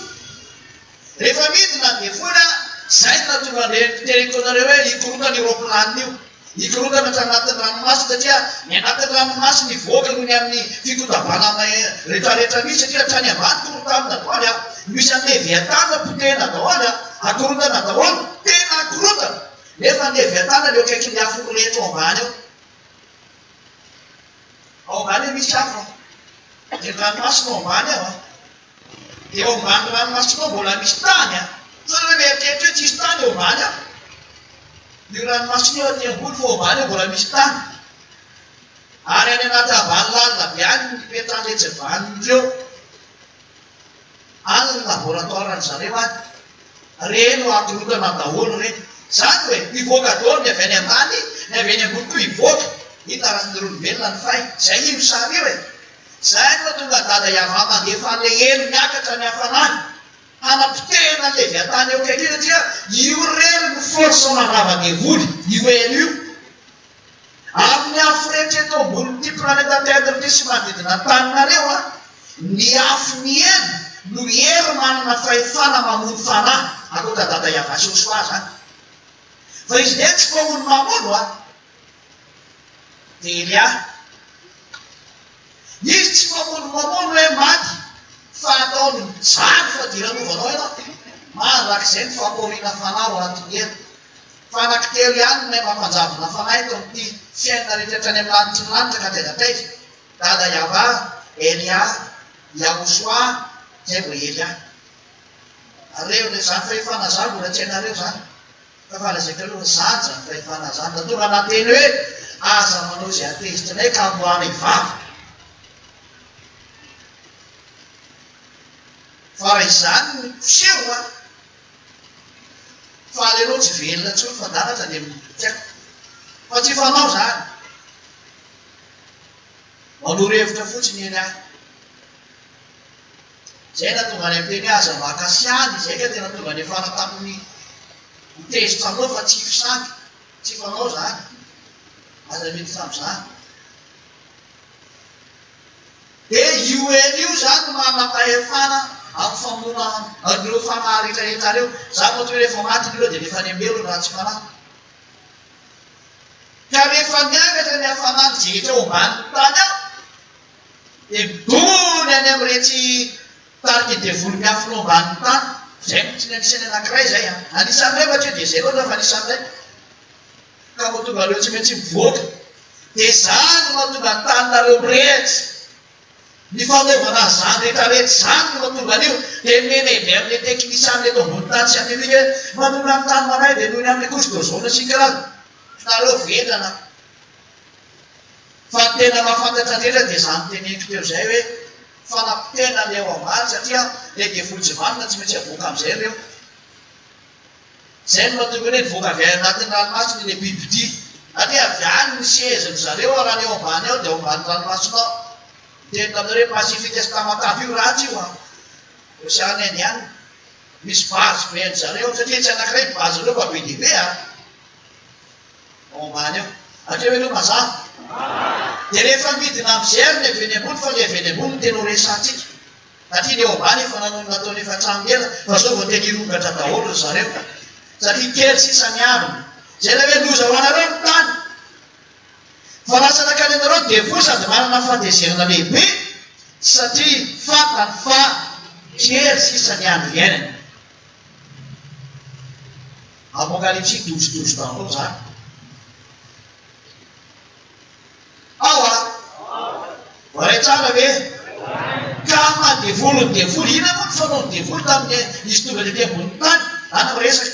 rehefa midina devoly a zay natonga tereko anareo hoe ikorotana europlanina io ikorotana tra anatin'ny ranomasy satria ny anatin'ny ranomasy ny voaka noho ny amin'ny fikotabanana rehetrarehetra misy satria trany ambany korotanina daholo a misy an'ny leviatana potena daholo a akorotana daholo tena akorotana nefa ny leviatana leo akaiky ny afoko rehetra ao ambany eo ao ambany eo misy afo ny ranomasina ao ambany ao a dia ao ambany ranomasinao mbola misy tany a fa hoe mieritreritra hoe tsisy tany ao ambany ao io ranomasina eo aty ambony fa ao ambany eo mbola misy tany ary any anaty ambany lalina be any ny petran'le tsivanindreo any ny laboratoire zareo any reny ho akorotana daholo reny zany hoe hivoaka daholo ny avy any ambany ny avy any ambony koa hivoaka hitarasin'ireo olombelona ny fay zay ino sary io e zay no tonga dada iava mandefa an'le elo miakatra ny hafanany hanapitena ny leviatany eo kaiky io satria io reny ny force mandravadevoly io elo io amin'ny afo rehetra eto ambony ty planeta terre ty sy manodidina ny taninareo a ny afo ny elo no hery manana fahefana mamono fanahy akota dada iava Yahosoa zany fa izy de tsy famono mamono a dia Elia izy tsy mamono hoe maty fa ataony zany fadiranovanao ianao marak'izay ny famporiana fanahy ao anatin'ny elo fa anankitelo ihany nay mampanjavona fanahy eto amin'ity fiainana rehetrarehetra any amin'ny lanitra ny lanitra ka taiza dada iava Elia Yahosoa zay vo Elia reo le zany fahefana zany mbola tsy hainareo zany fa falazaiko aloha zany zany fahefana zany da tonga anateny hoe aza manao zay atezitrinay ka amboana ivava fa raha izany ny fiseho a fa alenao tsy velona tsony fa ndaratra de tiako fa tsy fanao zany manoro hevitra fotsiny eny ahy zay na tonga any amin'ny teny aza makasiany zay ka tena tonga ny efana tamin'ny mitezitra aminao fa tsy fisangy tsy fanao zany aza mety tam'izany de io eny io zany no manapahefana amin'ny famona an'ireo fanahy rehetrarehetra reo zany moa toa rehefa maty reo de rehefa ny ambelo raha tsy fanahy ka rehefa miangatra ny hafanany jetra eo ambaniny tany aho de midony any am'iretsy tarika devolo miafinao ambaniny tany zay tsy ny anisany anankiray zay a anisany ray matrio de zay loatra fa anisany ray ka mahatonga reo tsy maintsy mivoaka de zany no mahatonga ny taninareo mirehitsy ny fanaovana zany rehetrarehetra zany no mahatonga an'io de menebe amin'ny teknisany leto ambony tany sy amn'ilika mahatonga ny tany manay de nohony amin'ny kosdozona sikarazy nareo vedana fa tena mahafantatra andretra de zany teneko teo zay hoe fanapitena le ao ambany satria le devolojyvanina tsy maintsy avoaka am'izay reo zay no mahatonga hoe nivoaka avy anatin'ny ranomasiny le bibidy satria avy any ny seziny zareo raha ny eo ambany ao de ao ambany ranomasina ao teny taminareo pasifika sy tamatavy io ratsy io a oceany eny any misy bazy beny zareo satria tsy anankiray bazy reo fa be debe a ao ambany eo atria hoe reo mazava de rehefa midina am'izay ary ny aveny ambony fa ny aveny ambony no tena ho resatsika satria ny eo ambany efa nataony efa tranoela fa zao vao tena irongatra daholo zareo satria kely sisa miaviny zay la hoe loza ho anareo ny tany fa lasanakany anareo de vo sady manana fandezerana lehibe satria fantany fa kely sisa ny andro iainany apokalipsy dozodozo daholo zany ao a voaray tsara hoe ka madevolo ny devolo ina moa ny fanao ny devolo tamin'ny izy tonga le ty ambony tany ana miresaka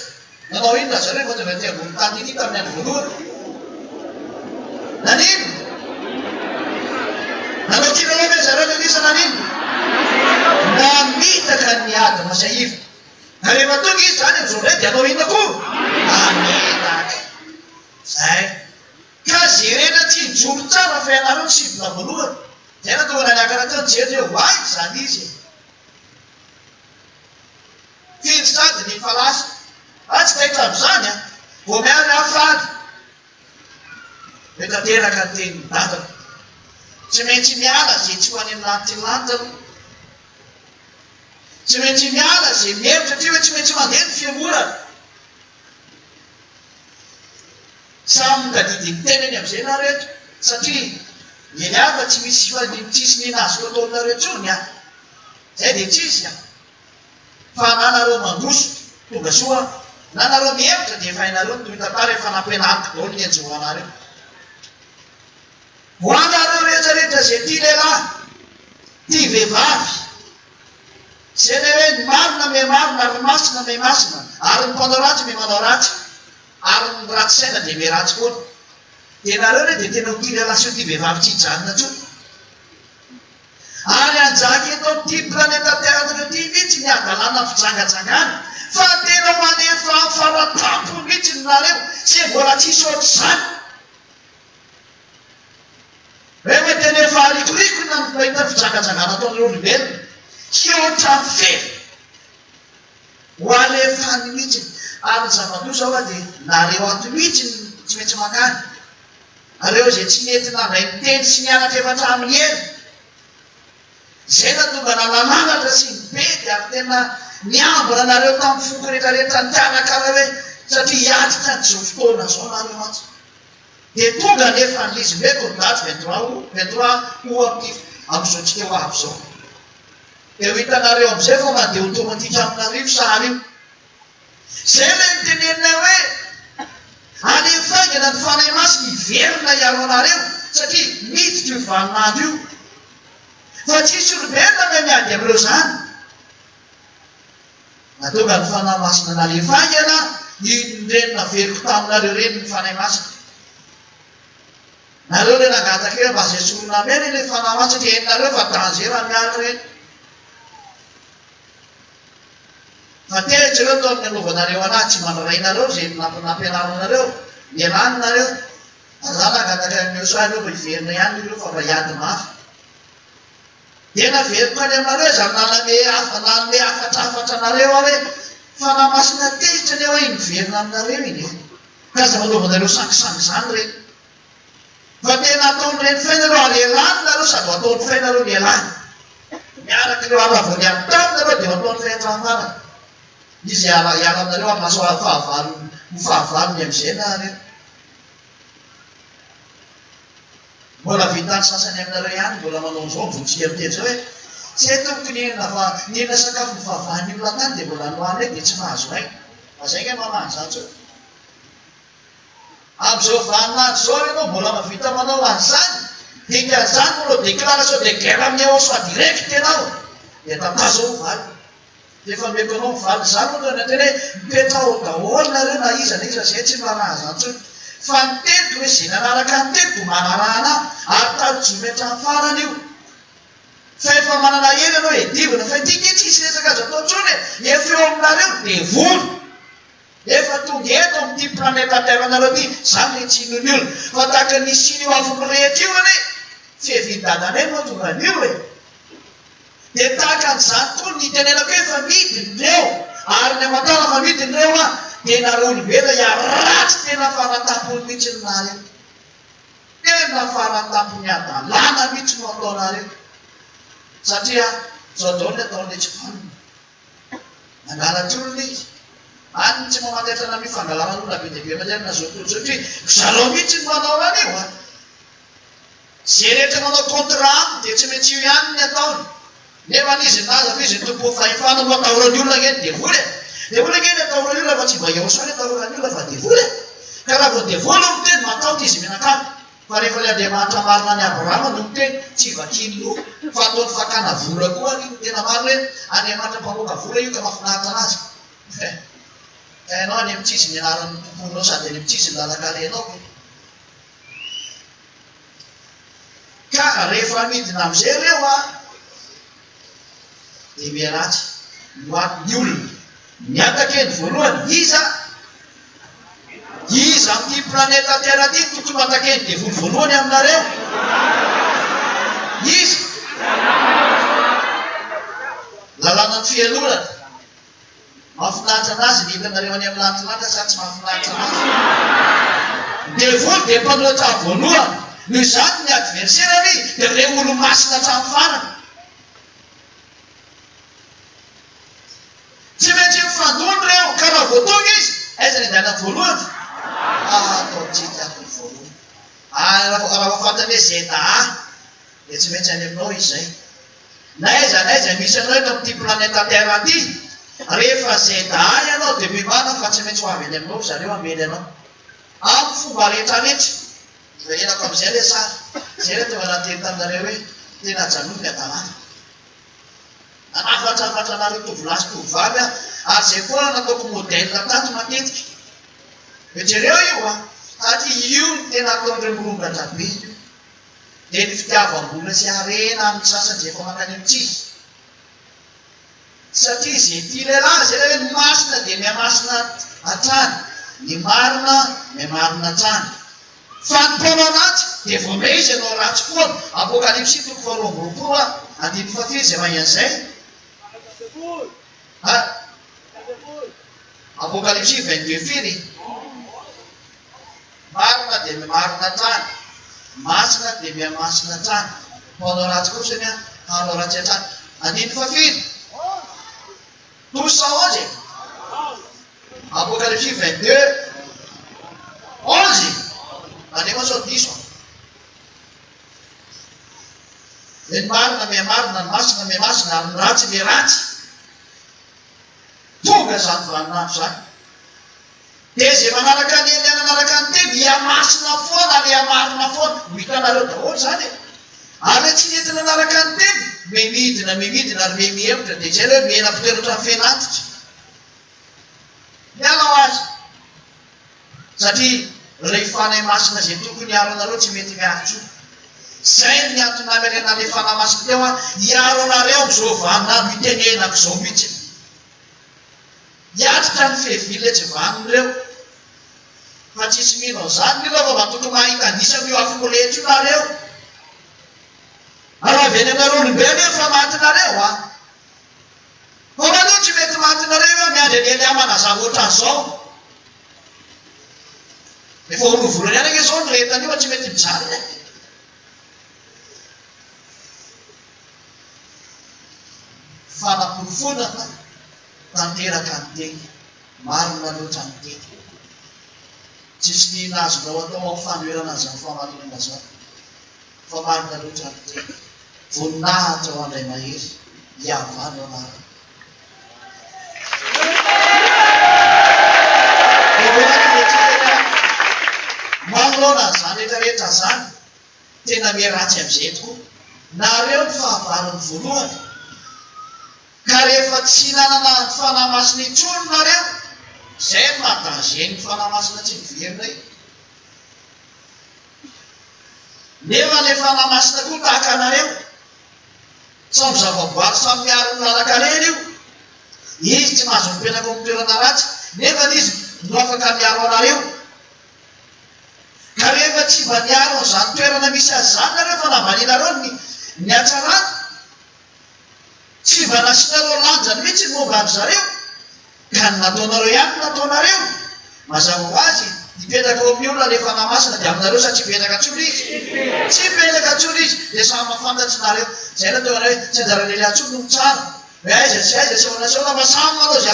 nanao inona zareo fa tonga ty ambony tany iny tamin'ny andro voalohany nanino nanao kirahome zareo nanisa nanino namitaka ny ady masaiva na rehefa tonga izy zany am'zao ndray de anao inona koa amenaka zay ka zerena tsy njoro tsara fa ianareo sivina voalohany zay na tonga naniakana teo nijery hoe hoay zany izy firy sady ny falasa tsy tahitra am'izany a vo miary afady metateraka ny teny dadana tsy maintsy miala zay tsy ho any amin'ny lanitry lantana tsy maintsy miala zay miery satria hoe tsy maintsy mandeha ny fiemorana samy mikadidiny tenany am'izay narehetra satria elyava tsy misy tsisy ninazy ko ataonareo tsony a zay de tsisy a fa nanareo mandroso tonga soa nanareo mihevitra de efa hainareo toitantara efa nampianariko daholo ny enjoanareo ho anareo rehetrarehetra zay ty lehilahy ty vehivavy zay le hoe ny marina me marina ary masina me masina ary ny mpanao ratsy me manao ratsy ary ny ratsy saina de me ratsy koa de nareo re de tena ho ty lehilahy ty vehivavy tsy hijanona tsony ary anjaky eto ty planeta terre ty mihitsy ny adalàna fijangajangana fa tena manefa faratampo mihitsy ny nareo sy mbola tsisy ohatry zany rehefa tena efa arikorikona ny mahita fijangajangana ataon'ireo olombelona sy ohatra fefy ho alefany mihitsy ary zava-to zao a de nareo ato mihitsy tsy maintsy makany areo zay tsy mety nandray ny teny sy mianatra efa traminy eny zay na tonga nalananatra sy mibedy ary tena miambona nareo tamin'ny foko rehetrarehetra ny tianakara hoe satria hiatrika ny zao fotoana zao nareo atsy de tonga nefa nlizy mbeko ny daty 23 ho am'izao tsika ho avy zao de ho hitanareo am'izay fa mandeha ho tomatika aminarivo sary io zay le nitenenina hoe alefaingana ny fanay masiny iverina iaro anareo satria miditra io vaninandro io fa tsisy olombelona me miady am'ireo zany natonga ny fanahy masina nalefaingana inreny naveriko taminareo reny ny fanay masina nareo le nangataka hoe mba zay sorona meny le fanahy masina satria hainareo fa danzera miary reny fa tehitsy reo tao amin'ny anaovanareo anahy tsy mandrarainareo zay nampianaronareo mialaninareo aza nangataka amin'eo so aneo fa iverina ihany ireo fa mba hiady mafy Tena veriko any aminareo zany naname afatra nareo aho hoe fanamasina tezitra ny hoe miverina aminareo iny ka za manaovanareo sangisangy zany reny fa tena ataony reny fainareo alelany nareo sady ataony fainareo lelany miaraka ireo alavany any taminareo dia ataony faintramarana izy iala aminareo ary maso fahavalony am'izay nareo mbola vitany sasany aminareo ihany mbola manao zao votsika miteny zao hoe tsy hay tomboky nihinana sakafo ny fahavahany olona tany dia mbola noany hoe dia tsy mahazo ray azay nge mamany zany zao am'izao vaninany zao ianao mbola mavita manao an'izany dikan'izany molo déclara sao de guerre amin'ny ao soit direct ianao dia tamazao valy efa meko anao mivaly zany moa nateny hoe mipetrao daholo nareo na iza zay tsy manaha zany tsony fa nitety hoe zay nanaraka nitety do manarahana ary tajometra ny farany io fa efa manana ely ianao edivina fa tika tsisy resaka azo atao ntsony efa eo aminareo de volo efa tonga eto am'ty planeta terre nareo ty zany le tsinony olo fa tahaka nisiny io afoko rehetra io ane fievidadana moa tonga an'io e de tahaka an'izany koa nitenenako hoe efa midinyreo ary ny amatana fa midinyreo a tena re olombela iaratsy tena faratampony mihitsy ninareo tena faratampony adalana mihitsy no ataonareo satria zao daony ataonle tsy vanona nangalatra olona izy any tsy mamantetrana mifangalamana olona be deabe materina zao tolo satria zareo mihitsy no manao any io a zay rehetra manao contrat dia tsy maintsy io ihany ny ataony nefa n'izy naza fa izy tompo fahefana no atahorany olona ngeny de voly de voly ngeny atahorany olona fa tsy mba iaosany atahorany olona fa de voly ka raha vao de voly miteny mataoty izy menakamo fa rehefa le Andriamanitra marina ny Abrahama no miteny tsy vakiny lo fa ataony fakana vola koa io tena maro hoe Andriamanitra mpamoaka vola io ka mahafinaritra anazy hainao any amitsisy ny anaran'ny tomponao sady any amitsisy ny lalakarenao ka rehefa midina am'izay reo a de miaratsy ny olona miatakeny voalohany iza am'ty planeta terre ty tokony matakeny de voalohany aminareo izy lalàna ny fianolana mahafinaritra anazy ny hitanareo any amin'ny lantilanitra sady tsy mahafinaritra anazy de voly de mpanoatra voalohany noho izany ny adversairany de le olo masina hatramy farany tsy maintsy mifandony reo ka raha voatonga izy aiza ny andana voalohany ataotsika voalohany raha mafantany hoe zeta de tsy maintsy any aminao izy zay na aiza misy anao eto am'ty planeta terre ty rehefa zeta ianao de mimana fa tsy maintsy ho avy any aminao zareo amely anao amy fomba rehetrarehetra enako am'izay le sary zay re teva nateny taminareo hoe tena janomy adalana anafatrafatra nareo tovilasy tovivavy a ary zay koa nataoko modelina tato matetika etrereo io a satria io ny tena ataon'iremorongatra be io de ny fitiavam-bola sy arena amin'ny sasany zay efa makany amitsisy satria zay ty lehilahy zay le hoe ny masina de miamasina atrany ny marina miamarina atrany fa ny mpano anaty de vome izy anao ratsy koa apokalipsy toko faharoa amby roapolo a andiny fafiry zay mahian'izay apokalipsy 22 firy marina de miamarina atrany masina de miamasina atrany mpano ratsy koa sany hanao ratsy atrany andiny fafiry tosaozy apokalipsy 22 11 anefa sao diso le ny marina miamarina ny masina miamasina ary ny ratsy le ratsy tonga zany vaninandro zany de zay manaraka ny ely ananaraka ny teny iamasina foana ary iamarina foana ho hitanareo daholo zany ary tsy nety nanaraka ny teny memidina ary memihevitra de zay le hoe mena-pitoeratra ny fianantitra mialao azy satria rehefanay masina zay tokony iaro anareo tsy mety miarotso zay ny antonamyrena le fanamasina teo a iaro anareo am'izao vanina mitenenako zao mihitsy hiatritra ny fehivile tsy vaninireo fa tsisy minao zany ny reo fa mba tokony mahita anisam io afoko rehetra io nareo araha avy eny aminarolombelo efa matinareo a fa manao tsy mety matinareo miandry eny amanaza oatra zao efa orovolony any zao ny retany io tsy mety mijariny fanapolofona fa tanteraka ny teny marina loatra ny teny tsisy nina azonao atao ao fanoerana zany famatonana zao fa marina loatra ny teny voninahitra ho andray mahery iavano anara manolona zany rehetrarehetra zany tena miaratsy am'izay tokoa nareo ny fahavariny voalohany ka rehefa tsy nanana ny fanahy masina intsony nareo zay ny mahadange ny fanahy masina tsy miverina io nefa le fanahy masina koa tahaka anareo samy zavaboary samy miaro ny lalakareny io izy tsy mahazo mipenako amin'ny toerana ratsy nefa izy no afaka miaro anareo ka rehefa tsy mba niaro an'izany toerana misy azy zany nareo fa navaninareo ny atsarany tsy mba nasinareo lanjany mihitsy momba any zareo ka ny nataonareo ihany nataonareo mazava ho azy hipetraka eo amin'ny olona le fanahy masina dia aminareo sa tsy hipetraka tsony izy tsy hipetraka tsony izy dia samy mafantatsy nareo zay na teo anareo tsy anjara lele antsony no mitsara hoe aiza sy aiza sy ahoana fa samy manao zay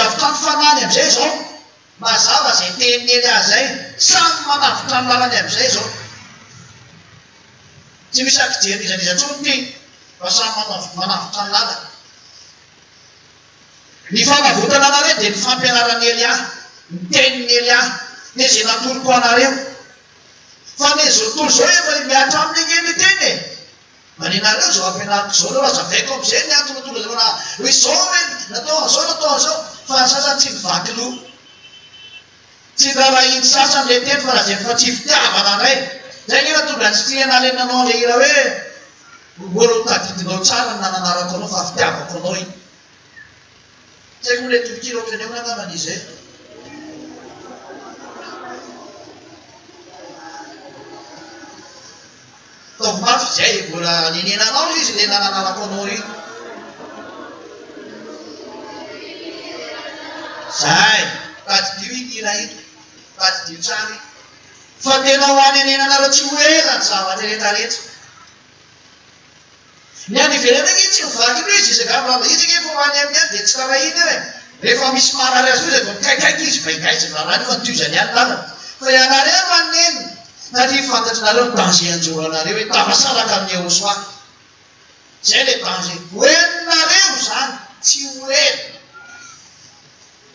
avitra ny fanany am'izay zao mazava zay teniny azy zay samy manavitra ny lalany am'izay zao tsy misy akijerizany izy antsony ty fa samy manavitra ny lala ny fanavotana anareo dia ny fampianarany Elia ny teniny Elia ne zay natoloko anareo fa ne zao tontolo zao efa miatra amin'ny eny teny e maninareo zao ampianariko zao leo azavaiko am'izay ny antonatolo zay mana hoe zao reny natao zao fa ny sasany tsy mivaky lo tsy raha iny sasany le teny fa raha zay fa tsy fitiavana ndray zay ny natonga tsy tianalenanao le ira hoe olo tadidinao tsara ny nananarako anao fa fitiavako anao iny tsy haiko le tokiro ohatrany eo nangaman'izay taovy mafy zay mbola ninenanao izy le nananarako anao iny zay tadidio iny ira iny tadidio tsara iny fa tena ho any anenanareo tsy ho elany zavatra rehetrarehetra ny any ivelana iny tsy mivaky no izy izakava izy efa ho any amin'ny any dia tsy karaha iny eo e rehefa misy marary azy io zay vao mikaikaiky izy vaingaizy varany fa nitiozany any lalana fa ianareo maneny satria fantatrinareo ny danger anjoro anareo hoe tafasaraka amin'ny eosoa zay le danger hoeninareo zany tsy hoeny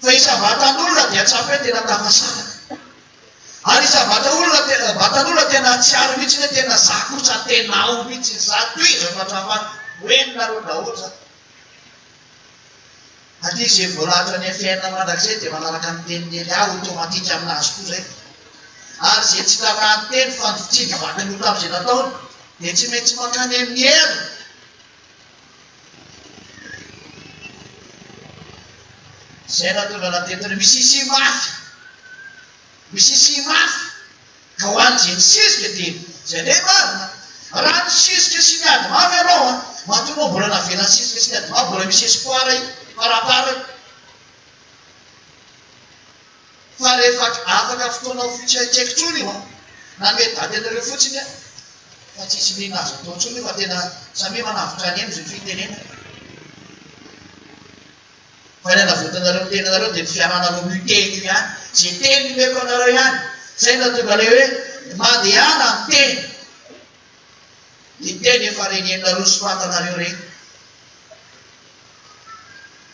fa isavatan'olona dia tsapa hoe tena tafasaraka ary isavatan'olona tena tsiaro mihitsy hoe tena zakotra tenao mihitsy zato izy fatrafany hoeninareo daholo zany atria zay voalahatra ny fiainana mandrakizay dia manaraka ny teniny Elia automatika aminazy koa zay ary zay tsy taraha ny teny fa tsy vakany olo am'izay nataony dia tsy maintsy mankany amin'ny hery zay natonga natetiny misisy mafy ka ho any zay ny sisika dia zay le marina raha ny sisika sy miady mafy ianao a matonao mbola navelany sisika sy miady mafy mbola misy espoir iny parapara iny fa rehefa afaka fotoanao fitsaikitsony io a na ny hoe daty anareo fotsiny a fa tsisy mihina azo atao ntsony io fa tena samy manavitra any eny zay fitenena fa ny anavotanareo ny tenanareo dia ny fiaranareo miteny io ihany zay teny meko anareo ihany zay natonga le hoe mandehana ny teny ny teny efa renenareo soatanareo reny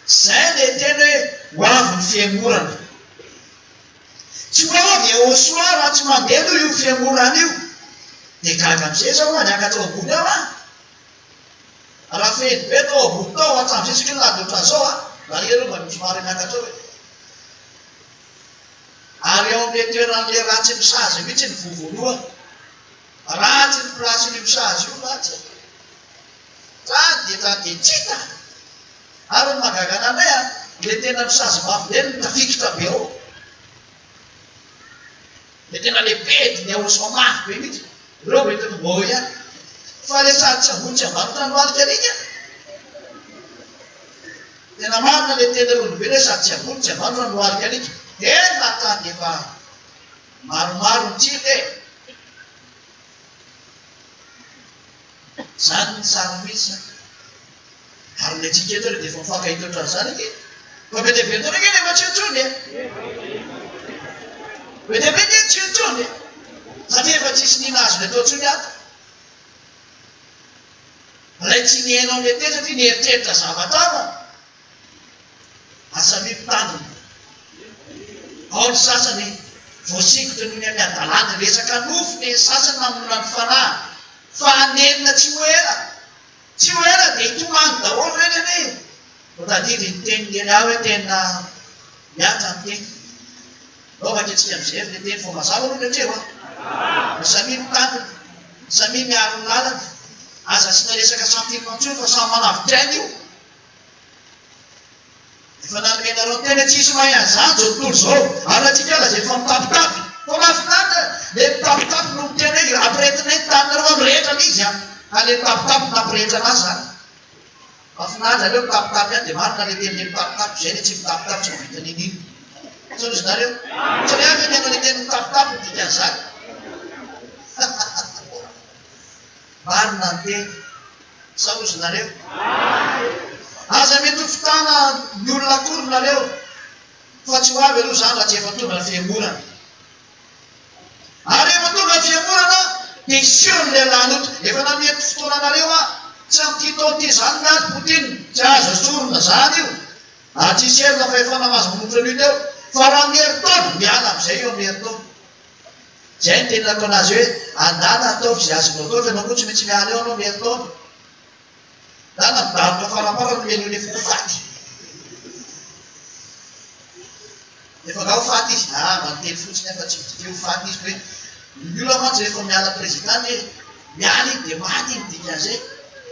zay le teny hoe ho avy ny fiangorana tsy ho avy eosoa raha tsy mandeha aloha io fiangorana io dia gaga am'izay zao a niakatao ambony ao a raha feny be tao ambony tao atram'izay tsika nady ohatran'izao a raha io aloha mba misomary miakatra hoe ary eo amin'le toeran'le ratsy misazy mihitsy ny vovoaloha ratsy ny plasy ny misazy io ratsy trady tsita ary ny magaga ananay a le tena misazy mafy be ny tafikitra be ao le tena lehibe di ny aoso mafy be mihitsy reo metoko mbo ihany fa le sady tsy ambony tsy ambany tranoalika rika tena marina le tena olobe le sady tsy ambony tsy ambany tranoalika rika tena tany efa maromaro ntsika zany ny sary misy ary le tsika eto dia efa mifankahita ohatran'izany ake fa be dia be tao reka efa tsiontsony be dia be ny tsiontsony satria efa tsisy nina azo le atao tsony ato lay tsy nihainao le te satria nieritreritra zavatava asa mipitandina ao ny sasany voasikotra noho ny amin'ny adalàna resaka nofo ny sasany namonina ny fanahy fanenina tsy hoera dia hitomany daholo reny ane otadidy ny teniny aho hoe tena miatra ny teny naovaka tsika mizery le teny fo mazava aloha letreo a samy mitandina samy miaro ny lalana aza sina resaka santimantsoa fa samy manavitrainy io efa nanomenareo tena tsisy mahay an'izany zao tontolo zao aratsika ala zay efa mitapitapy fa mahafinaritra le mitapitapy no mitena hoe ampiretina ny taninareo amrehetra n'izy a ka le mitapitapy nampirehetra anazy zany mahafinaritra aleo mitapitapy any dia marina le teny le mitapitapy zay le tsy mitapitapy tsy mavita ninino sarozinareo tsy le avy nianao le teny mitapitapy dikan'izany marina ny teny sarozinareo aza mety ho fitana ny olona akory nareo fa tsy ho avy aloha zany raha tsy efa tonga ny fiemorana ary efa tonga ny fiemorana dia iseho ny lehilahy loto efa namety fotoananareo a tsy am'titao ty zany nazy potiny tsy azo sorona zany io ary tsy serina fa efa namazo monotra an'io teo fa raha mieritaona miala am'izay eo mieritaona zay ny teninako anazy hoe andana ataovy zay azonao atao fa anao koa tsy maintsy miala eo anao mieritaona dana midaroka farapara no mian'io le fo faty efa nga ho faty izy manteny fotsiny efa tsy midike ho faty izy hoe ny olona mantsy rehefa miala président hoe miala iny dia maty iny dikan'izay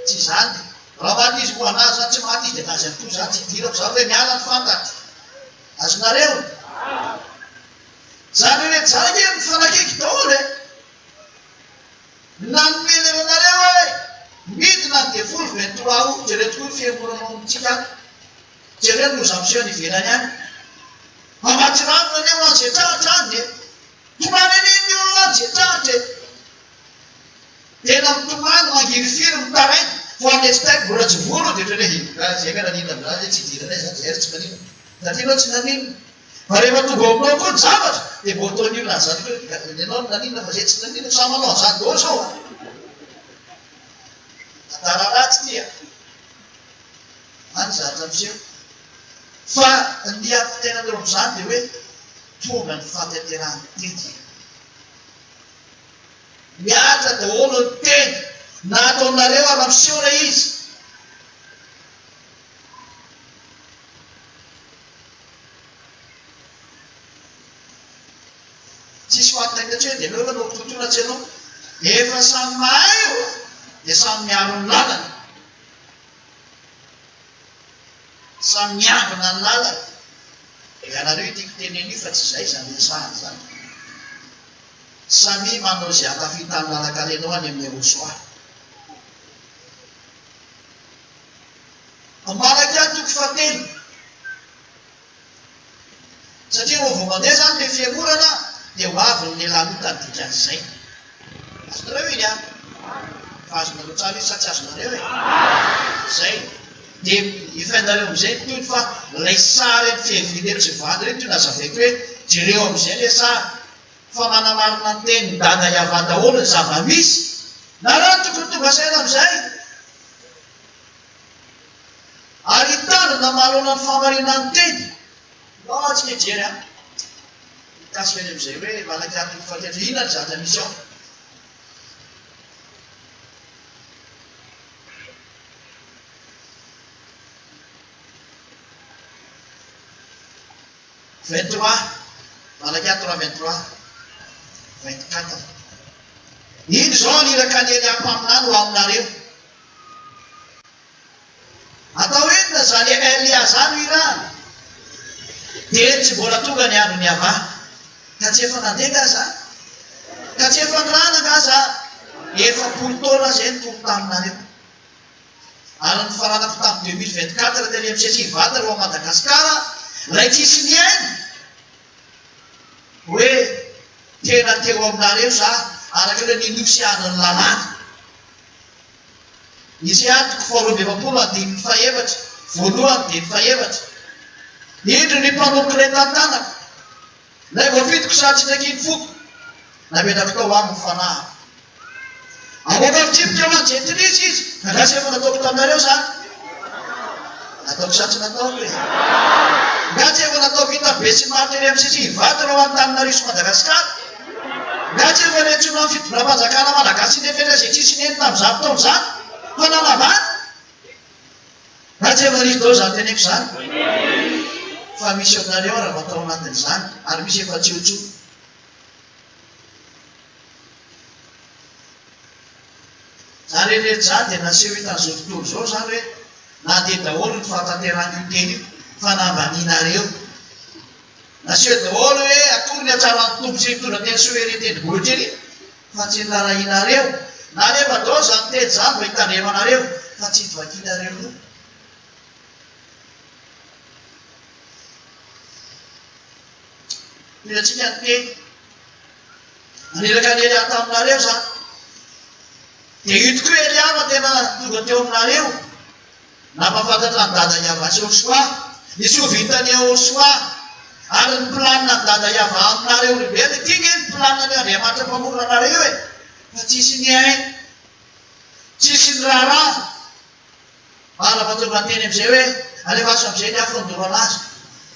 tsy zany raha maty izy ko anazy zany tsy maty izy dia nazy anto zany tsy dirako zany hoe miala ny fantaty azonareo zany hoe zany ny fanakiky daholo nanomeneranareo hoe midina dia folo 23 août jereo tokoa ny fiemboranao amitsika jereo noza amseho ny ivelany any mamatsiranona aneo any zay trahatra any de tomany aniny olona any zay trahatra tena mitomany mangirifiry mitarainy fo anetsitaiko mbola tsy volo dia ohatrany zay menanina am'zany tsy idiranay zany zay tsy manino satria anao tsy nanino fa rehefa tonga aminao koa ny zavatra dia mbo ataon'io nazany hoe anao nanina fa zay tsy nanino sa manao an'izany daholo zao a atararatsy tia any zatra amseho fa ny ampitenanareo am'izany dia hoe tonga ny fahatanterahany tety miatra daholo ny teny na ataonareo ary amseho lay izy tsisy fahatanatry hoe dia aleo fa nao tontona tsy anao efa samy mahay io dia samy miaro ny lalana samy miambina ny lalana ianareo itiako tenen'io fa tsy zay zany asahany zany samy manao zay atafitany lalakarenao any amin'ny rosoa malaky any toko fatelo satria vo mandeha zany le fiemorana dia ho avy ny lehilahnotany dikan'izay azonareo iny a fa azonareo tsara izy sa tsy azonareo zay dia ifainareo am'izay toy fa lay sary ny fihevinyeo tsy vany reny toy nazavaiko hoe jereo am'izay le sary fa manamarina ny teny dada iava daholo ny zava-misy na raha ny tokony tonga saina am'izay ary tanana malona ny famarina ny teny ao tsika jery a kasika any am'izay hoe malaky antoko faketry inona ny zata misy ao malaky ato 23 24 iny zao nirakanyeny ampaminany ho aminareo atao enina zany elia zany irany dia tsy mbola tonga ny andro ny ava ka tsy efa nandeha ka za ka tsy efa nirana ka za efapolo taona zay nytompo taminareo ary ny faranako tamin'ny 2024 dia am'sesivady reo a Madagasikara lay tsisy ny ainy hoe tena teo aminareo za araka le ninofisianany lalàna isy atoko faharoa-befapolo andimy faefatra voalohany dimy faefatra indro ny mpanomboky lay tantanako lay voafitoko satsy nakiny foko napetrako tao aminy fanahy amoakavitsipika manjentin'izy izy andrasy efa nataoko taminareo zany nataoko satsy nataoko e ngatsy efa natao vita be sy maro tery amin'ny sesivady reo an-taninariso Madagasikara ngatsy efa netsona amin'ny fitondram-panjakana malagasy nefena zay tsisy neny tamin'izany taona zany fa nanavany ngatsy efa nisy dao zany teneko zany fa misy aminareo raha matao anatin'izany ary misy efa tsiotso zany rehetra zany dia naseho hitan'izao tontolo zao zany hoe nandeha daholo ny fahatanterany io teny io fa nambaninareo naseho daholo hoe akory ny atsaran'ny tompo sy mitondra teny soheretendrimbohitra iny fa tsy nylarahinareo na nefa dao zany teny zany mba hitandremanareo fa tsy hivakinareo no iratsika ny teny aniraka lely ato aminareo zany dia ito koa eliama tena tonga teo aminareo nampafantatra ny dada iavasy osoa nisy ho vitany osoa ary ny planina ny dada iava aminareo olombelo tinga ny planina ny andriamanitra mpamorona anareo e fa tsisy ny ainy tsisy ny raharaha ala fataova teny am'izay hoe alefaso am'izay ny afondoro anazy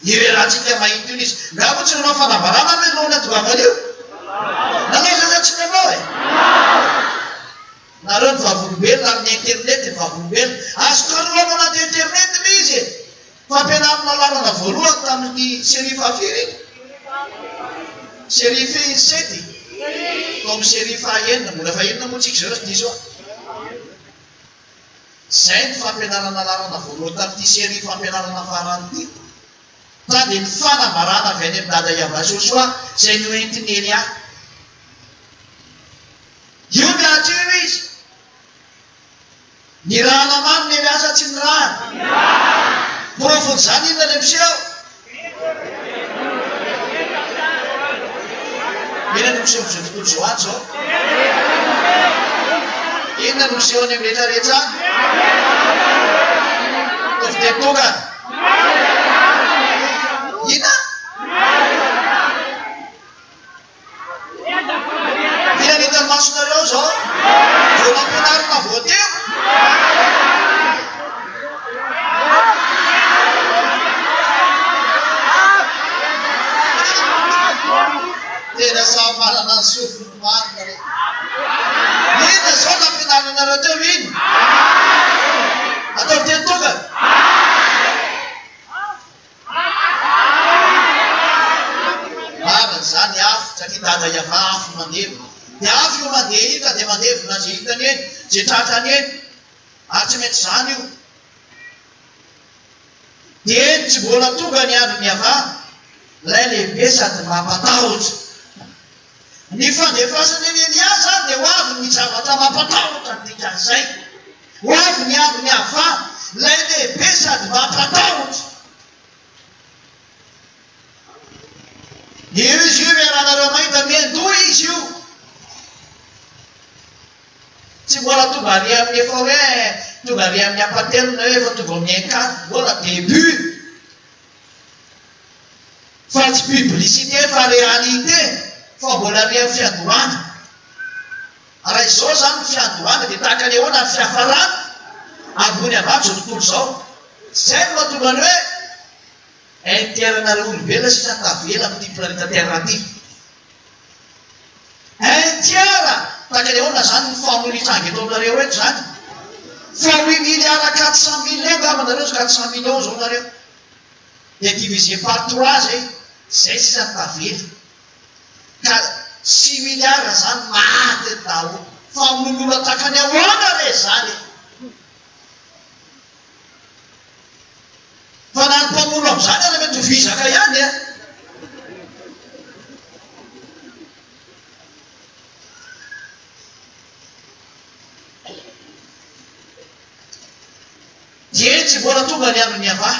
iverahantsika mahito iny izy ngabo tsy nanao fanambarana me lohany adovavan'io nalazaza tsy nanao e nareo ny vavolombelona amin'ny internet ny vavolombelona azokaroana anaty internet le izy e fampianarina lalana voalohany tamin'ny série fahafiry iny série sety to amin'ny série fahaenina mbola fahenina moa tsika zao diso zay ny fampianarana lalana voalohany tamin'ity série fampianarana faran'ity fa dia ny fanambarana avy any amin'ny dada iavasosoa zay noentiny eny ahy io miatro io izy ny rahana mamy ny miasa tsy ny rahana porofony zany inona le miseho inona no miseho am'izao tontolo zao any zao inona no miseho any amin'ny rehetrarehetra any to fitenitongana ina ina nitany masonareo zao vo mampianarina voateo tena samy manana ny sofiny marina re ina zao nampianaranareo teo iny atao fitenitongana zany afo satria dada iava afo mandevo dia afo io mandeha iny ka dia mandevona zay hitany eny zay tratrany eny ary tsy maintsy zany io dia eny tsy mbola tonga ny andro ny ava lay lehibe sady mampatahotra ny fandefasany eny eny ahy zany dia ho avy ny zavatra mampatahotra ny dikan'izay ho avy ny andro ny ava lay lehibe sady mampatahotra io izy io miaranareo mahita miendo izy io tsy mbola tonga ary amin'ny efa hoe tonga ary amin'ny apatelona hoe efa tonga amin'ny enkady mbola début fa tsy publicité fa réalité fa mbola ary amin'ny fiandohana raha izao zany ny fiandohana dia tahaka ny ahoana ny fiafarana ambony ambany zao tontolo zao zay no mahatonga ny hoe internareo olombelona sisa tavela amity planeta terra ty intiara tahaka ny ahoana zany ny famolitrangy eto aminareo eto zany fa 8 milliards 400 millions ngamanareo 400 millions zao nareo dia divisé par 3 zay sisa tavela ka 6 milliards zany maty daholo fa mololola tahaka ny ahoana re zany fa na ny mpamolo am'izany ana mety ho vizaka ihany a tsy mbola tonga ny andro ny ava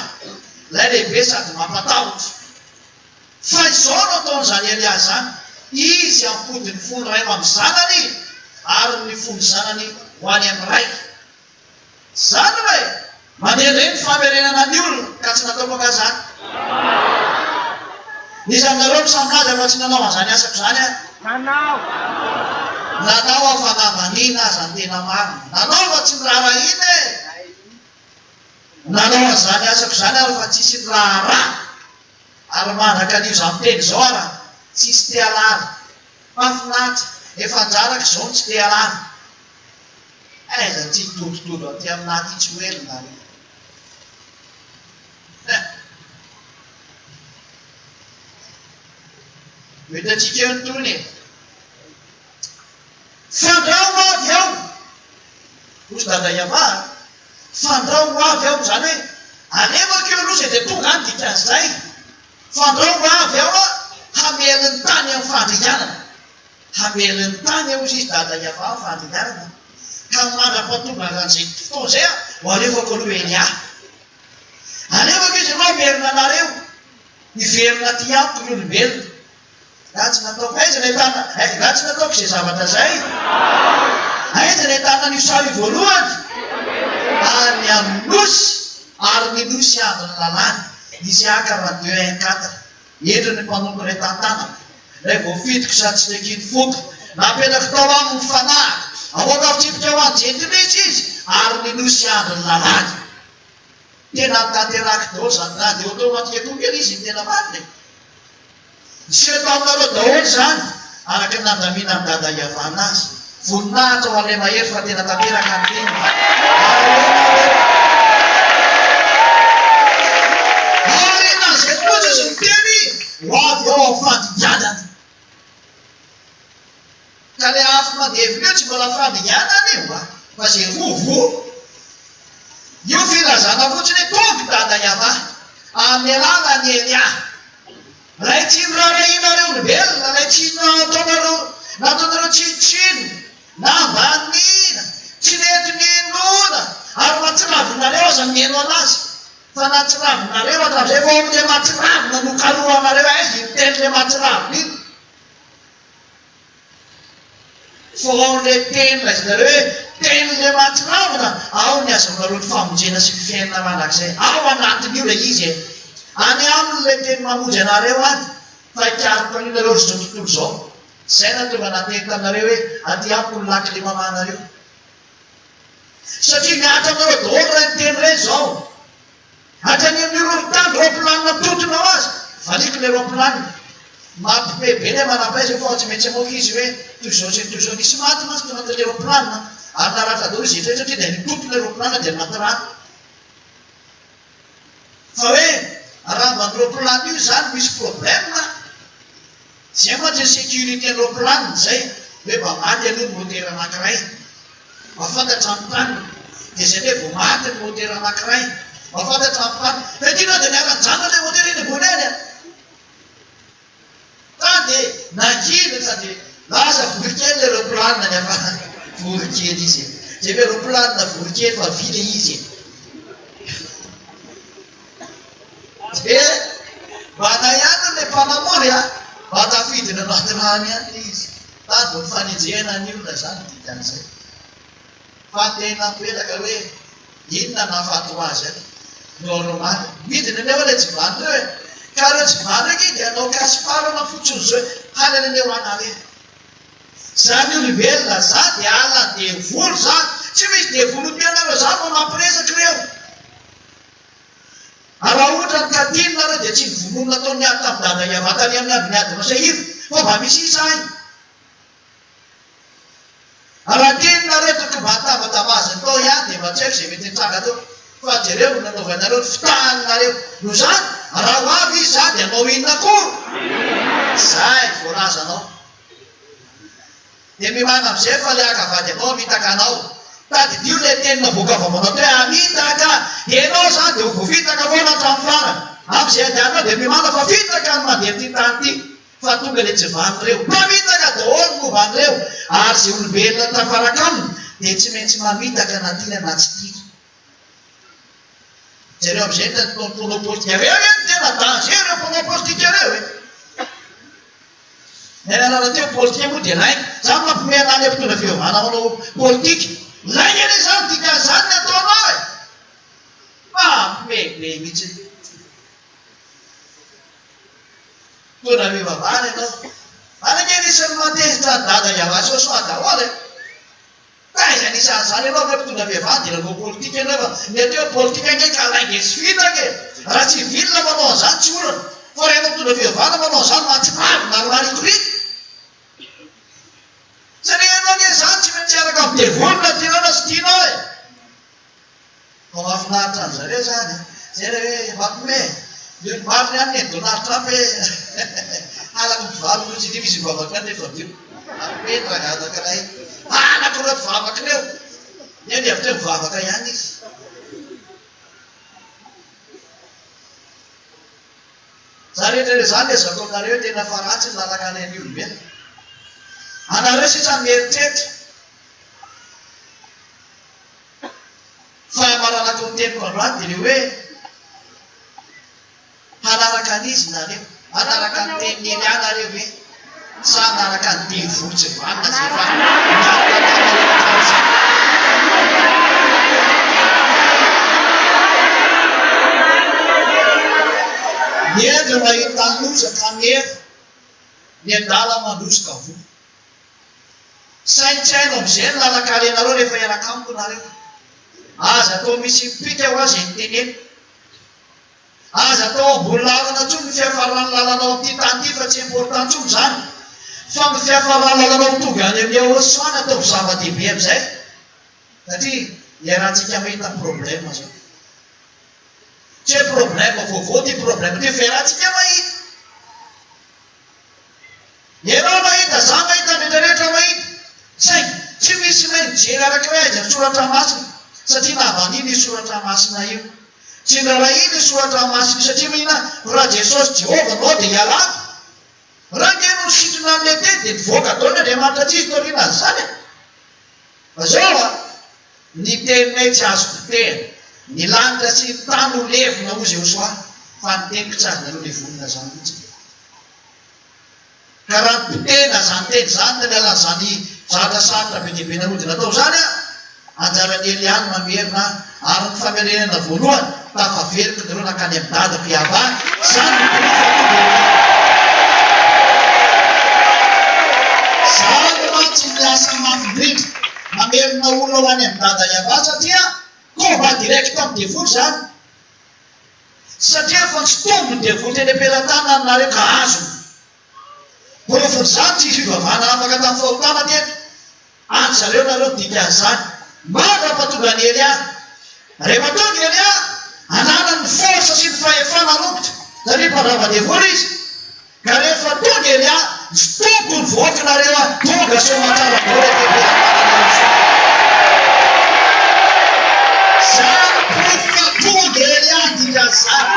lay lehibe sady mampatahotra fa izao no ataon'izany Elia zany izy ampody ny fony ray amin'ny zanany ary ny fony zanany ho any amin'ny raiky zany hoe mandehareny famerenana ny olona ka tsy natao baka zany nisy aminareo misaminazy fa tsy nanao an'izany asako zany a nanao afanavaniana aza ny tena marina nanao fa tsy nirarahina e nanao an'izany asako zany ary fa tsisy nirahara ary mandraka an'io za miteny zao ara tsisy te alala mafinatra efa njaraka zao tsy te alala aiza tsy hitototodo aty aminaty tsy hoelona metatsika eo ny tony e fandrao avy ao osy dada iava fandrao avy ao zany hoe anevako eo aloha zay dia tonga any dikan'izay fandrao avy ao a hamelin'ny tany amin'ny fandrianana hamelin'ny tany ao izy dada iava amin'ny fandrianana ka mandra-patonga an'izay fotoana zay a ho alefako aloha Elia alefako izy anao merina anareo niverina ty amiko ny olombelona raha tsy nataoko aiza ny ahitana raha tsy nataoko izay zavatra zay aiza ny ahitana ny savy voalohany any amin'ny nosy ary ny nosy andro ny lalàny Isiaka raha 2:4 endro ny mpanompo ray tantana ray voafitiko sady tsy tekiny foto napetraka tao aminy fanahaka ahoaka fitsipika ho any jentilitsy izy ary ny nosy andro ny lalàny tena tanteraka daholo zany na dia automatika tokely izy ny tena marina sy eto aminareo daholo zany araka nandamina amin'ny dada iavana azy voninahitra ho an'ilay mahery fa tena tanteraka ny teny arena zay koa izy miteny ho avy ao amin'ny fandinganana ka le afo mandevina eo tsy mbola fandinganana io a fa zay vovo io firazana fotsiny tonga dada iava amin'ny alàna ny Elia lay tsy nirarahinareo olombelona lay tsy nataonareo tsinitsino na mbanina tsy netinenona ary matsiravinareo aza mieno anazy fa natsiravinareo atram'izay vo amile matsiravina no karoanareo aizy mitenyle matsiravina iny fo aon'le teny laizanareo hoe tenyle matsiravina ao ny azanareo ny famonjena sy fiainana manak'izay ao anatiny io le izy any amin'le teny mamonjy anareo any fa hikariko an'inareo ry zao tontolo zao zay na tonga nateny taminareo hoe aty amiko ny laky le mamanareo satria miatra aminareo daholo ray ny teny rey zao hatrany amin'ny roropitany roaplanina totonao azy valiko le roaplanina mampibebe le manapaizy fa tsy maintsy amoaka izy hoe toizao sy toizao nisy maty masy tonga le roaplanina ary naratra daholo izy etra satria dia nitoto le roaplanina dia naty rano fa hoe raha mba roaplanina io zany misy problème zay moa tsy sécurité ny roaplanina zay hoe mba maty aloha ny motera anankiray mafantatra amin'ny tanina dia zay hoe vo maty ny motera anankiray mafantatra amin'ny tanina fa itiana dia niara-jana le motera iny ambony any a ta dia nangina sady lasa vorikely le roaplanina ny afa vorikely izy zay hoe roaplanina vorikely fa vile izy mba nahihana le mpanamory a mba tafidina anaty rany any izy tany vo nifanenjehana ny olona zany dikan'izay fa tena mipetaka hoe inona nahafato azy any normale midina aneo le jivany reo e ka reo jivany reky dia anao kasiparana fotsiny zao haly ananeo anareny zany olombelona za dia ala devolo za tsy misy devolo mianareo za no mampiresaky reo raha ohatra ny kadinina reo dia tsy nivonoana ataony ady tamin'ny dada iavatany amin'ny aby ny ady masahiro fa mba misy isany raha tenina reo toko mba hatavatavazany tao ihany dia mba tsy haiko zay mety nitranga tao fa jereo nanaovanareo ny fitaninareo no zany raha ho avy izy za dia anao inona koa zay voalazanao dia mimana am'izay fa le akavady anao mitaka anao tady dio le teny navokavamanao to hoe amitaka dia anao zany dia voafitaka foana hatramin'ny farany am'izay adianao dia mimana fa fitaka ny mandeha ty tany ty fa tonga le jivany reo mamitaka daholo mombany reo ary zay olombelona tafaraka aminy dia tsy maintsy mamitaka na tiana na tsy tia Jereo amin'izay ny mponao politika reo eny tena danger reo mponao politika reo e. Ny alalana teo politika moa dia lainy. Za mampiomena any mpitondra fivavahana manao politika. Lainy eny izany dikan'izany ny ataonao e. Mampimebe mihitsy. Mpitondra fivavahana ianao. Anakeny isan'ny matezitra dada Iavasy soa daholo e. Taiza nisan'izany ianao rehefa mpitondra fivavahana dia lanao politika ianao fa ny ateo politika nge ka lainge tsy vitake. Raha tsy vilona manao an'izany tsy olana. Fa rehefa mpitondra fivavahana manao an'izany mahatsiravy maromarikoriko. Satria ianao nge zany tsy maintsy araka amin'ny devolona tianao sy tianao e. Fa mahafinaritra an'zareo zany e. Zay le hoe mampime. Io marina ihany ny Donald Trump e. Alako mivavaka io tsy dia misy mivavaka ny efa dio. Mampime ragadaka ray. Alako ireo mivavaka reo. Io ny avy teo mivavaka ihany izy. Za rehetra zany le zako aminareo tena fa ratsy ny lalaka an'ny olombelona. Anareo sisa mieritreritra. Fa maranako ny tempo androany dia le hoe hanaraka an'izy nareo. Hanaraka ny teniny eny anareo hoe sa hanaraka ny devotsy vanina zay fa miendra mahita lozaka mera ny andala mandrosika vo. Saintsaino amin'izay ny lalakarenareo rehefa iaraka amiko nareo. Aza atao misy mpika ho azy ny teneny. Aza atao ambony lalana ntsony ny fiafarany lalanao amin'ity tany ity fa tsy important ntsony zany. Fa ny fiafarany lalanao mitonga any amin'ny ahosoany atao zava-dehibe amin'izay. Satria iarahantsika mahita problème zao. Tsy hoe problème vaovao ty problème ty fiarahantsika mahita. Ianao mahita, za mahita, rehetrarehetra mahita. Saingy tsy misy mijery araka hoe aiza ny soratra masina. Satria navaniny io soratra masina io. Tsy ndrarahiny io soratra masina satria mihina raha Jesosy Jehovah nao dia hialako. Raha nge no sitrina amin'ilay teny dia nivoaka taona Andriamanitra tsy izy toriana zany. Fa zao a ny teninay tsy azoko tena. Ny lanitra sy ny tany ho levona ho zay ho soa. Fa ny teniko tsy azonareo le vonina zany mihitsy. Ka raha mpitena zany teny zany ny alan'izany zavatra sarotra be dia be narodina atao zany a. Anjaran'ny Eliany mamerina ary ny famerenana voalohany tafaveriko ny reo nakany amin'ny dada fiavahana. Zany zany mantsy miasa mafindrindra mamerina olona ho any amin'ny dada iavahana satria komba direct amin'ny devoly zany. Satria fa tsy tombo ny devoly teny am-pelatana aminareo ka azony. Porofony zany tsy fivavahana afaka tamin'ny fahotana teto. Any zareo nareo dikan'izany. Maka patonga ny Eliany. Rehefa tonga Eliany, anana ny forsa sy ny fahefana romotra. Satria mpandrava devoly izy. Ka rehefa tonga Eliany, tsy tombo ny voaka nareo a tonga somatsara vola zany profika tonga Eliany dikan'izany.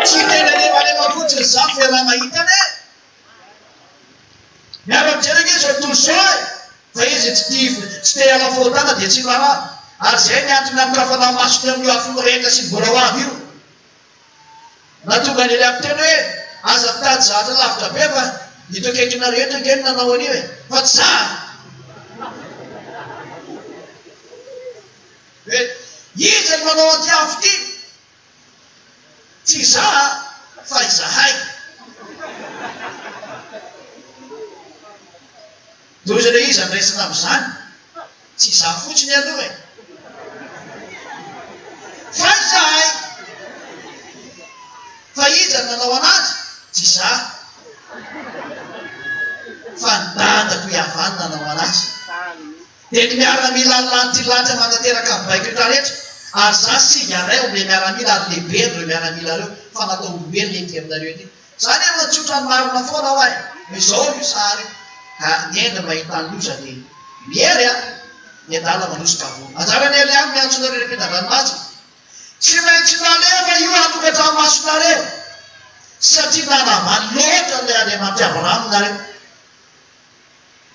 Tsy tena levaleva fotsiny zany fa raha mahitany e. Miara-mijeraka izy tontolo soa e. Fa izy tsy te ala fahotana dia tsy lara. Ary zay ny antony amin'ny kafana masony amin'ny afo mirehitra sy ny vola ho avy io. Natonga ny Eliany teny hoe aza mitady zahatra lavitra be fa nitokekina rehetra ngeny nanao anio e. Fa tsy za. Hoe izy ny manao anty afo ty. Tsy za fa izahay. Toy izay le izy andraisana amin'izany. Tsy za fotsiny aloha e. Fa izahay. Fa iza ny nanao anazy. Tsy za. Fa ny dadako Iavany nanao anazy. Dia ny miaramila lanitra lanitra manateraka amin'ny baiko rehetra rehetra. Ary za sigaray omle miaramila ary lehibe ireo miaramila reo. Fa natao olombelona ety aminareo ety. Zany hoe natsotra ny marina foana ho ahy. Izao io sary. Ka ny enda mahita ny loza dia miery a. Ny adala manosika vo. Anjarany Eliany miantsonareo repetan-dranomasina. Tsy maintsy nalefa io hanokatra masonareo. Satria nanavany loatra ilay Andriamanitra Abrahama nareo.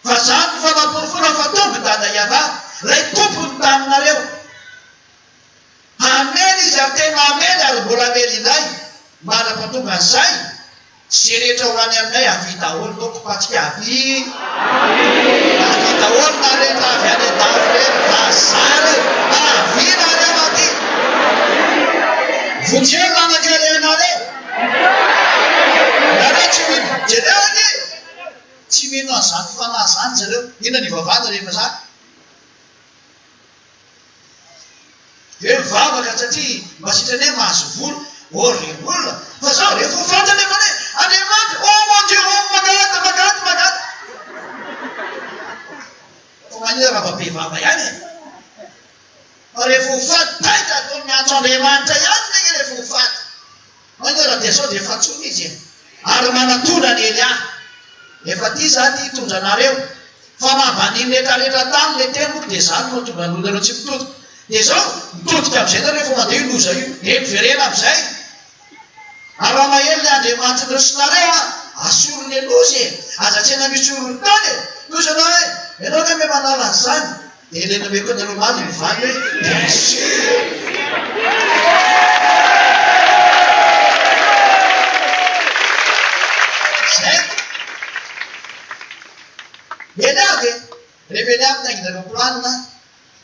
Fa zany ny fanaporofona fa tonga dada Iavany. lay tompony taminareo ameny izy ary tena ameny ary mbola mely inay manampatonga an'izay sy rehetra hoany aminay avita olo lokopatsika aby avita olo narena avy any an-dafo reny vazary avinareo aty votselo anakarenareo nareo tsy mino jereo any tsy mino an'izany fanahy zany zareo inona ny vavahana rehefa zany eo mivavaka satria mba sitrany hoe mahazo vola ore olona fa zao rehefa ho fantany efa ne andriamanitra oh mon dieu oh magata fa manira raha-babe vava ihany fa rehefa ho faty taitra ataony miantso andriamanitra ihany negny rehefa ho faty manira dia sao dia fatsony izy ary manatondra ny Elia efa ty za ty hitondranareo fa mavaniny rehetrarehetra tany le temoko dia zany no tonga an'olonareo tsy mitodika dia zao mitodika amin'izay nareo fa mandeha loza io dia miverena amin'izay ary raha mahely le andriamanitra nareo sy nareo asoro ny lozy aza tsy ena misy orony tany lozanao hoe ianao ka me manala an'izany dia ilena me koa nareo maly mivaly hoe bien sûr zay elabe rehefa ely aby nainginareo planina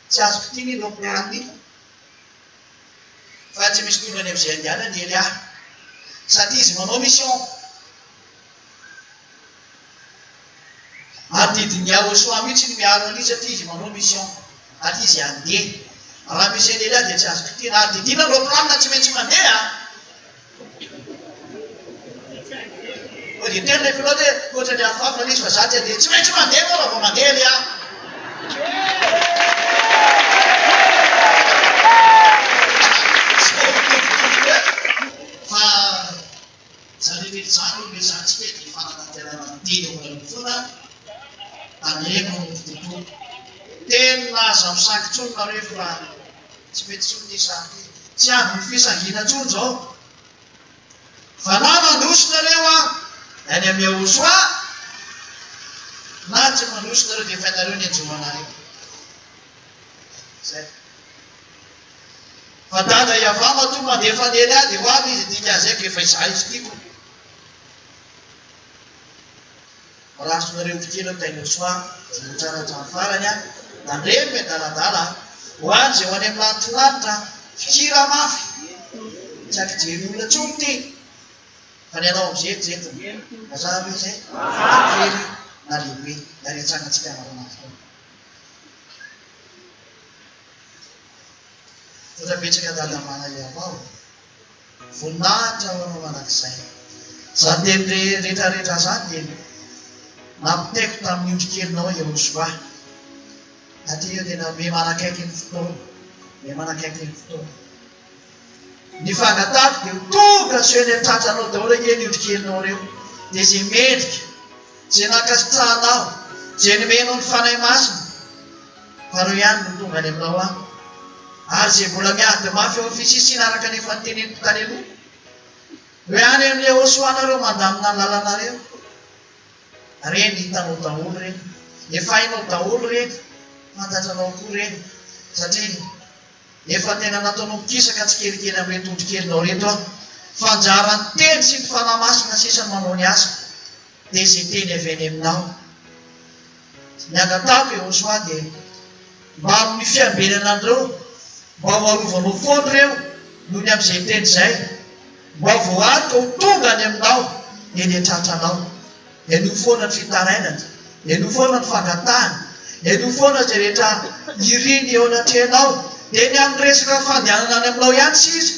tsy azoko tiny ireo planiny fa tsy misy tolony am'izay andiana ny Elia satria izy manao mission adidiny Yahoshua mihitsy ny miaro an'izy satria izy manao mission ary izy andeha raha misy any Elia dia tsy azoko tiny ary didina ireo planina tsy maintsy mandeha dia tena le pilote hoe ohatra ny hafafa izy fa zaty andeha tsy maintsy mandeha moa raha vao mandeha Elia fa zarerery zany le zantsika dia fananatenana teny oanareo foana anemo tontolo tena aza misangy tsony nareo fa tsy mety tsony isangy tsy avy ny fisangina tsony zao fa na mandrosinareo any amin'ny Yahoshua na tsy mandrosinareo dia fainareo ny anjoanareo zay fa dada iavama to mandefa ny Elia dia ho avy izy dika azayko efa izay izy tiako rasonareo tikely tainy Yahoshua tsara hatrany farany nandremy adaladala ho any zay ho any amin'ny lanitronanitra fikira mafy tsy akijery olona tsony ty fa ny anao am'zejetiny mazava izy kely na lehibe naretsanatsika maranazy fotrapetsaka dadamana iavao voninahitra manao manak'izay za teny rehetrarehetra zany dia nampitaiko tamin'ny ondrikelinao Yahoshua satria io tena me manakaiky ny fotoana me manakaiky ny fotoana ny fangatako dia tonga soeny tratranao daholo kely ondrikelinao reo dia zay mendrika zay nakasitranao zay nomenao ny fanahy masina fa reo ihany no tonga any aminao ary zay mbola miady mafy eo fisisina araka nefa nyteneniko tany aloha hoe any amin'ny Yahoshua nareo mandamina ny lalanareo reny hitanao daholo reny efa hainao daholo reny fantatranao koa reny satria efa tena nataonao mikisaka tsy kelikely amin'ireny ondrikelinao reto fanjarany teny sy ny fanahy masina sisany manao ny asa dia zay teny avy any aminao ny angatako Yahoshua dia mba amin'ny fiambenana andreo mba hoarovanao foany reo noho ny amin'izay teny zay mba voaarika ho tonga any aminao eny an-tratranao eno foana ny fitarainana eno foana ny fangatahana eno foana zay rehetra iriny eo anatrehanao dia ny amin'ny resaka fandehanana any aminao ihany sisa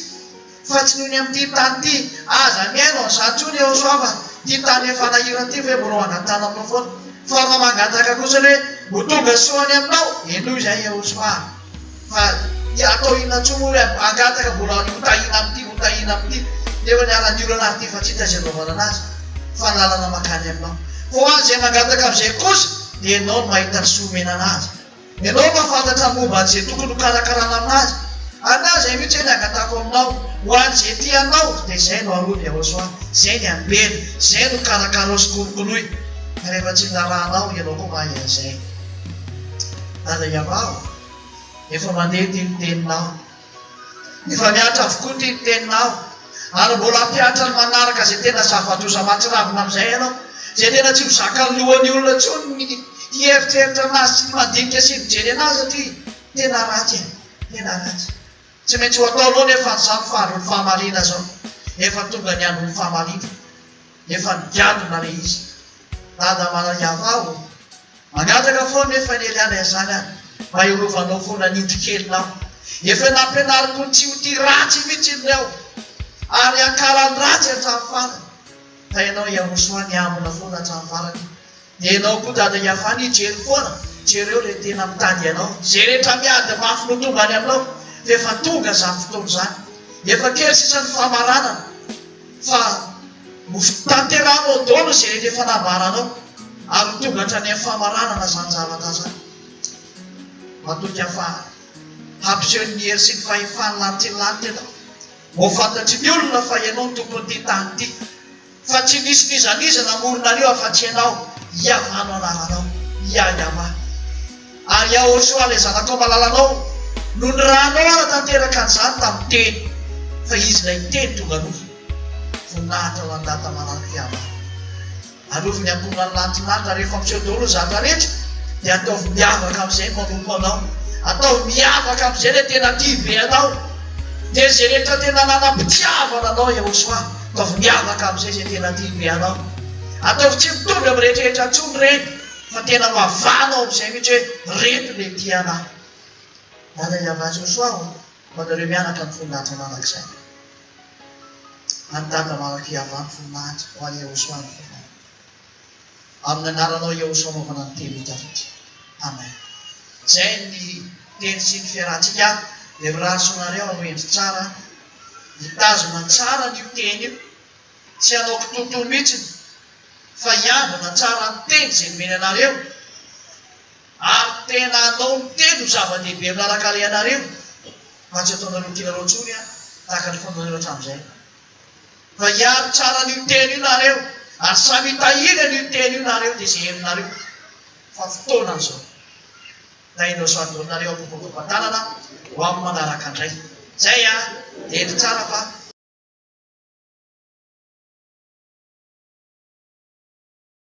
fa tsy noho ny amin'ity tany ity aza miainao an'izany tsony Yahoshua fa ty tany efa nahirany ty fa hoe mbola angatana aminao foana fa raha mangataka kosa hoe ho tonga soany aminao eno izay Yahoshua fa atao inona tsony hoe angataka mbola hotahina amin'ity dia hoe niala-niolana ary ty fa tsy hita zay anaovana anazy fa lalana makany aminao fa ho any zay mangataka amin'izay kosa dia ianao no mahita ny soomena anazy ianao mahafantatra momba an'izay tokony hokarakarana aminazy ana zay mihitsy hoe ny angatako aminao ho any zay tianao dia izay no arony Yahoshua zay ny ambeny zay no karakara sy kolokoloy rehefa tsy narahanao ianao koa mahay an'izay dada iavao efa mandeha ty ny teninao, efa miatra avokoa ty ny teninao, ary mbola ampiatra ny manaraka zay tena zava-doza mahatsiravina amin'izay ianao, zay tena tsy hozaka ny lohan'ny olona intsony ny hieritreritra anazy sy ny mandinika sy mijery anazy satria tena ratsy tena ratsy. Tsy maintsy ho ataonao nefa n'izany faharoa ny fahamarina zao, efa tonga ny andro ny fahamarina, efa nigadona le izy. Dada manayavao magataka foana nefa ny eliana izany any mba hiorovanao foana nindrikelinao, efa nampianariko ny tsy ho ty ratsy mihitsy inao ary ankarany ratsy hatramin'ny farany, fa ianao iarosoa ny ambona foana hatramin'ny farany. Dia ianao koa dada iafany hijery foana, jereo le tena mitady ianao, zay rehetra miady mafy no tonga any aminao, fa efa tonga zany fotoana zany, efa kely sisa ny fahamaranana, fa tanteranao daholo zay rehetra efa nambaranao ary tonga hatrany amin'ny fahamaranana zany zavatra zany. Matoka fa hampiseho ny hery sy ny fahefany lantilanty ianao, ho fantatry ny olona fa ianao ny tompony ty tany ty, fa tsy nisy nizaniza namoronareo afa-tsy ianao iavanao anaranao iayama. Ary ahosoa le zanakao malalanao no ny ranao ara tanteraka an'izany tamin'ny teny, fa izy lay teny tonga nofo voninahitra ho andata manaraka iama. Alovi ny ampona ny lantilanitra rehefa miseho daholo zatra rehetra, dia ataovy miavaka amin'izay manompo anao, atao miavaka amin'izay le tena tivy anao, dia zay rehetra tena nanam-pitiavana anao Iahosoa, ataovy miavaka amin'izay zay tena tivy anao, ataovy tsy mitovy amin'ny rehetrarehetra ntsony reny, fa tena mavanao amin'izay mihitsy hoe reto le tiana. Dada Iahosoa Iahosoa manareo mianatra ny voninahitra manak'izay. Antata manaraka Iahosoa ny voninahitra ho any Iahosoa ny voninahitra. Amin'ny anaranao Iahosoa maovana ny teny hitafitra. Amen. Zay ny teny sy ny fiarahantsika, dia mirahasoanareo anoendry tsara, hitazona tsara ny teny io, tsy hanao kitontolo mihitsiny, fa hiavana tsara ny teny zay nomeny anareo, ary tena hanao ny teny ho zava-dehibe miaraka anareo, fa tsy ataonareo tianareo ntsony tahaka ny fanaonareo hatramin'izay. Fa hiaro tsara ny teny io nareo, ary samy hitahina ny teny io nareo, dia zay herinareo fa fotoana an'izao tahinao soadonareo ampopatopa-tanana ho amin'ny manaraka andray. Zay dia endry tsara fa